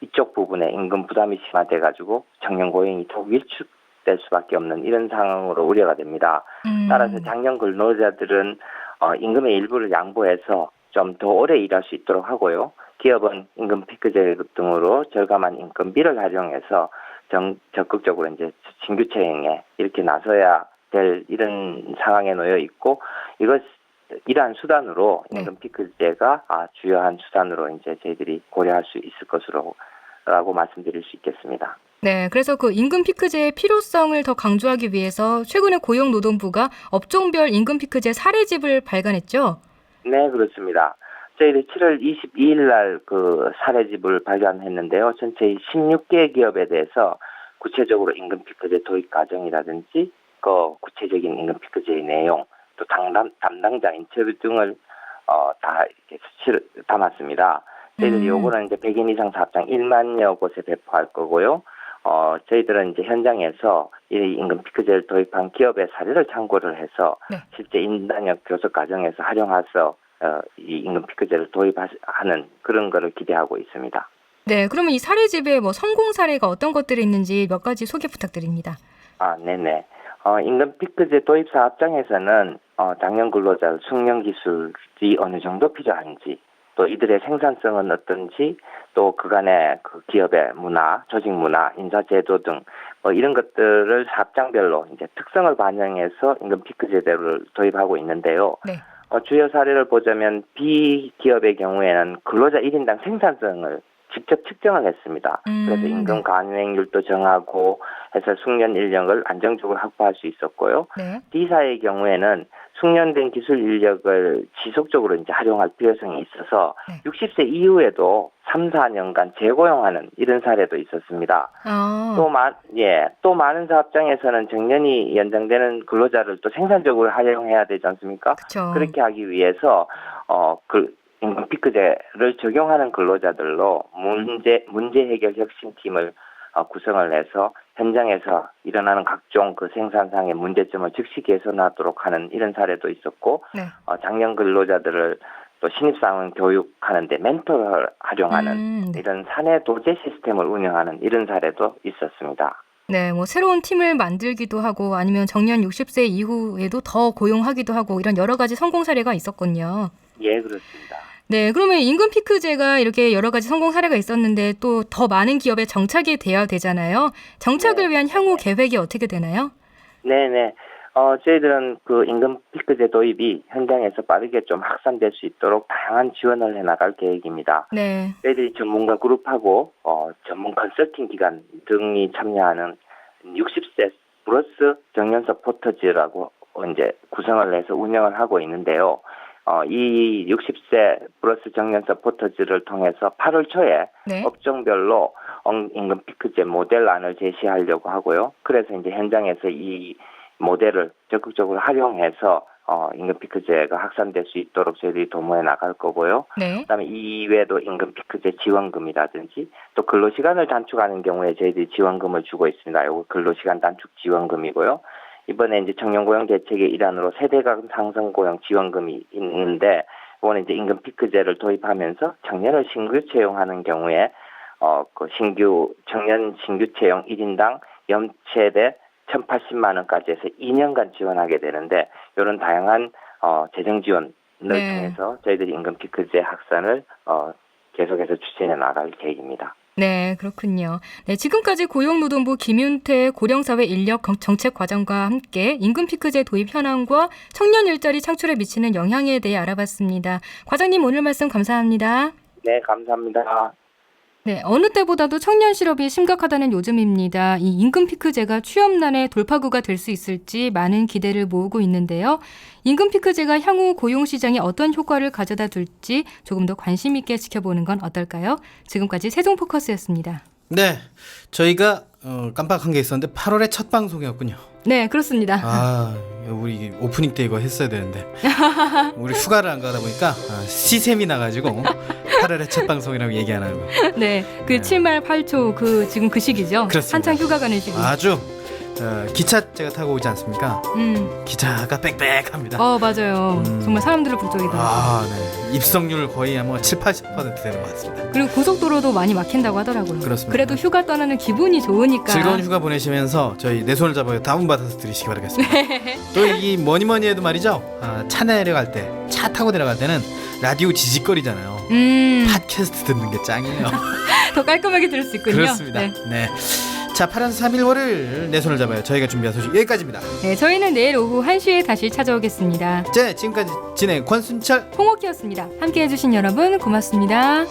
J: 이쪽 부분에 임금 부담이 심화돼가지고 청년 고용이 더 위축될 수밖에 없는 이런 상황으로 우려가 됩니다. 따라서 장년 근로자들은 임금의 일부를 양보해서 좀 더 오래 일할 수 있도록 하고요. 기업은 임금 피크제 등으로 절감한 인건비를 활용해서 적극적으로 이제 신규 채용에 이렇게 나서야 될 이런 상황에 놓여 있고, 이러한 수단으로 임금 피크제가 주요한 수단으로 이제 저희들이 고려할 수 있을 것으로라고 말씀드릴 수 있겠습니다.
B: 네, 그래서 그 임금 피크제의 필요성을 더 강조하기 위해서 최근에 고용노동부가 업종별 임금 피크제 사례집을 발간했죠?
J: 네, 그렇습니다. 저희들이 7월 22일 날 그 사례집을 발간했는데요. 전체 16개 기업에 대해서 구체적으로 임금 피크제 도입 과정이라든지 그 구체적인 임금 피크제의 내용, 또 담당자 인터뷰 등을 다 이렇게 수치를 담았습니다. 저희들이 요거는 이제 100인 이상 사업장 1만여 곳에 배포할 거고요. 저희들은 이제 현장에서 이 임금 피크제를 도입한 기업의 사례를 참고를 해서 실제 인단역 교섭 과정에서 활용해서 이 임금 피크제를 도입하는 그런 거를 기대하고 있습니다.
B: 네, 그러면 이 사례집에 성공 사례가 어떤 것들이 있는지 몇 가지 소개 부탁드립니다.
J: 네네. 임금 피크제 도입 사업장에서는 장년 근로자 숙련 기술이 어느 정도 필요한지, 또 이들의 생산성은 어떤지, 또 그간의 그 기업의 문화, 조직 문화, 인사 제도 등 이런 것들을 사업장별로 이제 특성을 반영해서 임금 피크제를 도입하고 있는데요.
B: 네.
J: 주요 사례를 보자면 B기업의 경우에는 근로자 1인당 생산성을 직접 측정을 했습니다. 그래서 임금 관행률도 정하고 해서 숙련 인력을 안정적으로 확보할 수 있었고요. D사의 경우에는 숙련된 기술 인력을 지속적으로 이제 활용할 필요성이 있어서 60세 이후에도 3, 4년간 재고용하는 이런 사례도 있었습니다. 또 많은 사업장에서는 정년이 연장되는 근로자를 또 생산적으로 활용해야 되지 않습니까?
B: 그쵸.
J: 그렇게 하기 위해서 임금 피크제를 적용하는 근로자들로 문제 해결 혁신팀을 구성을 해서 현장에서 일어나는 각종 그 생산상의 문제점을 즉시 개선하도록 하는 이런 사례도 있었고, 장년 근로자들을 또 신입사원 교육하는데 멘토를 활용하는 이런 사내 도제 시스템을 운영하는 이런 사례도 있었습니다.
B: 네, 뭐 새로운 팀을 만들기도 하고 아니면 정년 60세 이후에도 더 고용하기도 하고 이런 여러 가지 성공 사례가 있었군요.
J: 예, 그렇습니다.
B: 네, 그러면 임금 피크제가 이렇게 여러 가지 성공 사례가 있었는데 또 더 많은 기업에 정착이 돼야 되잖아요. 정착을 위한 향후 계획이 어떻게 되나요?
J: 네네. 저희들은 그 임금 피크제 도입이 현장에서 빠르게 좀 확산될 수 있도록 다양한 지원을 해나갈 계획입니다.
B: 네.
J: 저희들이 전문가 그룹하고 전문 컨설팅 기관 등이 참여하는 60세 플러스 정년 서포터즈라고 이제 구성을 해서 운영을 하고 있는데요. 이 60세 플러스 정년 서포터즈를 통해서 8월 초에 업종별로 임금 피크제 모델안을 제시하려고 하고요. 그래서 이제 현장에서 이 모델을 적극적으로 활용해서 임금 피크제가 확산될 수 있도록 저희들이 도모해 나갈 거고요. 그다음에 이외에도 임금 피크제 지원금이라든지 또 근로시간을 단축하는 경우에 저희들이 지원금을 주고 있습니다. 이거 근로시간 단축 지원금이고요. 이번에 이제 청년고용 대책의 일환으로 세대간 상승 고용 지원금이 있는데, 이번에 이제 임금 피크제를 도입하면서 청년을 신규 채용하는 경우에 청년 신규 채용 1인당 연체대 1,080만 원까지 해서 2년간 지원하게 되는데, 이런 다양한 재정 지원을 통해서 저희들이 임금 피크제 확산을 계속해서 추진해 나갈 계획입니다.
B: 네, 그렇군요. 네, 지금까지 고용노동부 김윤태 고령사회 인력 정책과장과 함께 임금 피크제 도입 현황과 청년 일자리 창출에 미치는 영향에 대해 알아봤습니다. 과장님, 오늘 말씀 감사합니다.
J: 네, 감사합니다.
B: 네, 어느 때보다도 청년 실업이 심각하다는 요즘입니다. 이 임금 피크제가 취업난의 돌파구가 될 수 있을지 많은 기대를 모으고 있는데요. 임금 피크제가 향후 고용 시장에 어떤 효과를 가져다 줄지 조금 더 관심 있게 지켜보는 건 어떨까요? 지금까지 세종포커스였습니다.
A: 네, 저희가 깜빡한 게 있었는데 8월의 첫 방송이었군요.
B: 네, 그렇습니다.
A: 우리 오프닝 때 이거 했어야 되는데 우리 휴가를 안 가다 보니까 시샘이 나가지고 8월의 첫 방송이라고 얘기 안 하고.
B: 네, 그 7말 8초 지금 그 시기죠.
A: 그렇습니다.
B: 한창 휴가 가는 시기.
A: 아주 기차 제가 타고 오지 않습니까? 기차가 빽빽합니다.
B: 맞아요. 정말 사람들을 북적이더라고요.
A: 네. 입성률 거의 한 7, 80% 되는 것 같습니다.
B: 그리고 고속도로도 많이 막힌다고 하더라고요.
A: 그렇습니다.
B: 그래도 휴가 떠나는 기분이 좋으니까.
A: 즐거운 휴가 보내시면서 저희 내 손을 잡아요 다운받아서 들으시기 바라겠습니다. 또 이 뭐니 해도 말이죠. 차 내려갈 때, 차 타고 내려갈 때는 라디오 지직거리잖아요. 팟캐스트 듣는 게 짱이에요.
B: 더 깔끔하게 들을 수 있군요.
A: 그렇습니다. 네. 자, 8월 3일 월요일 내 손을 잡아요. 저희가 준비한 소식 여기까지입니다.
B: 네, 저희는 내일 오후 1시에 다시 찾아오겠습니다.
A: 지금까지 진행 권순철,
B: 홍옥희였습니다. 함께해 주신 여러분 고맙습니다.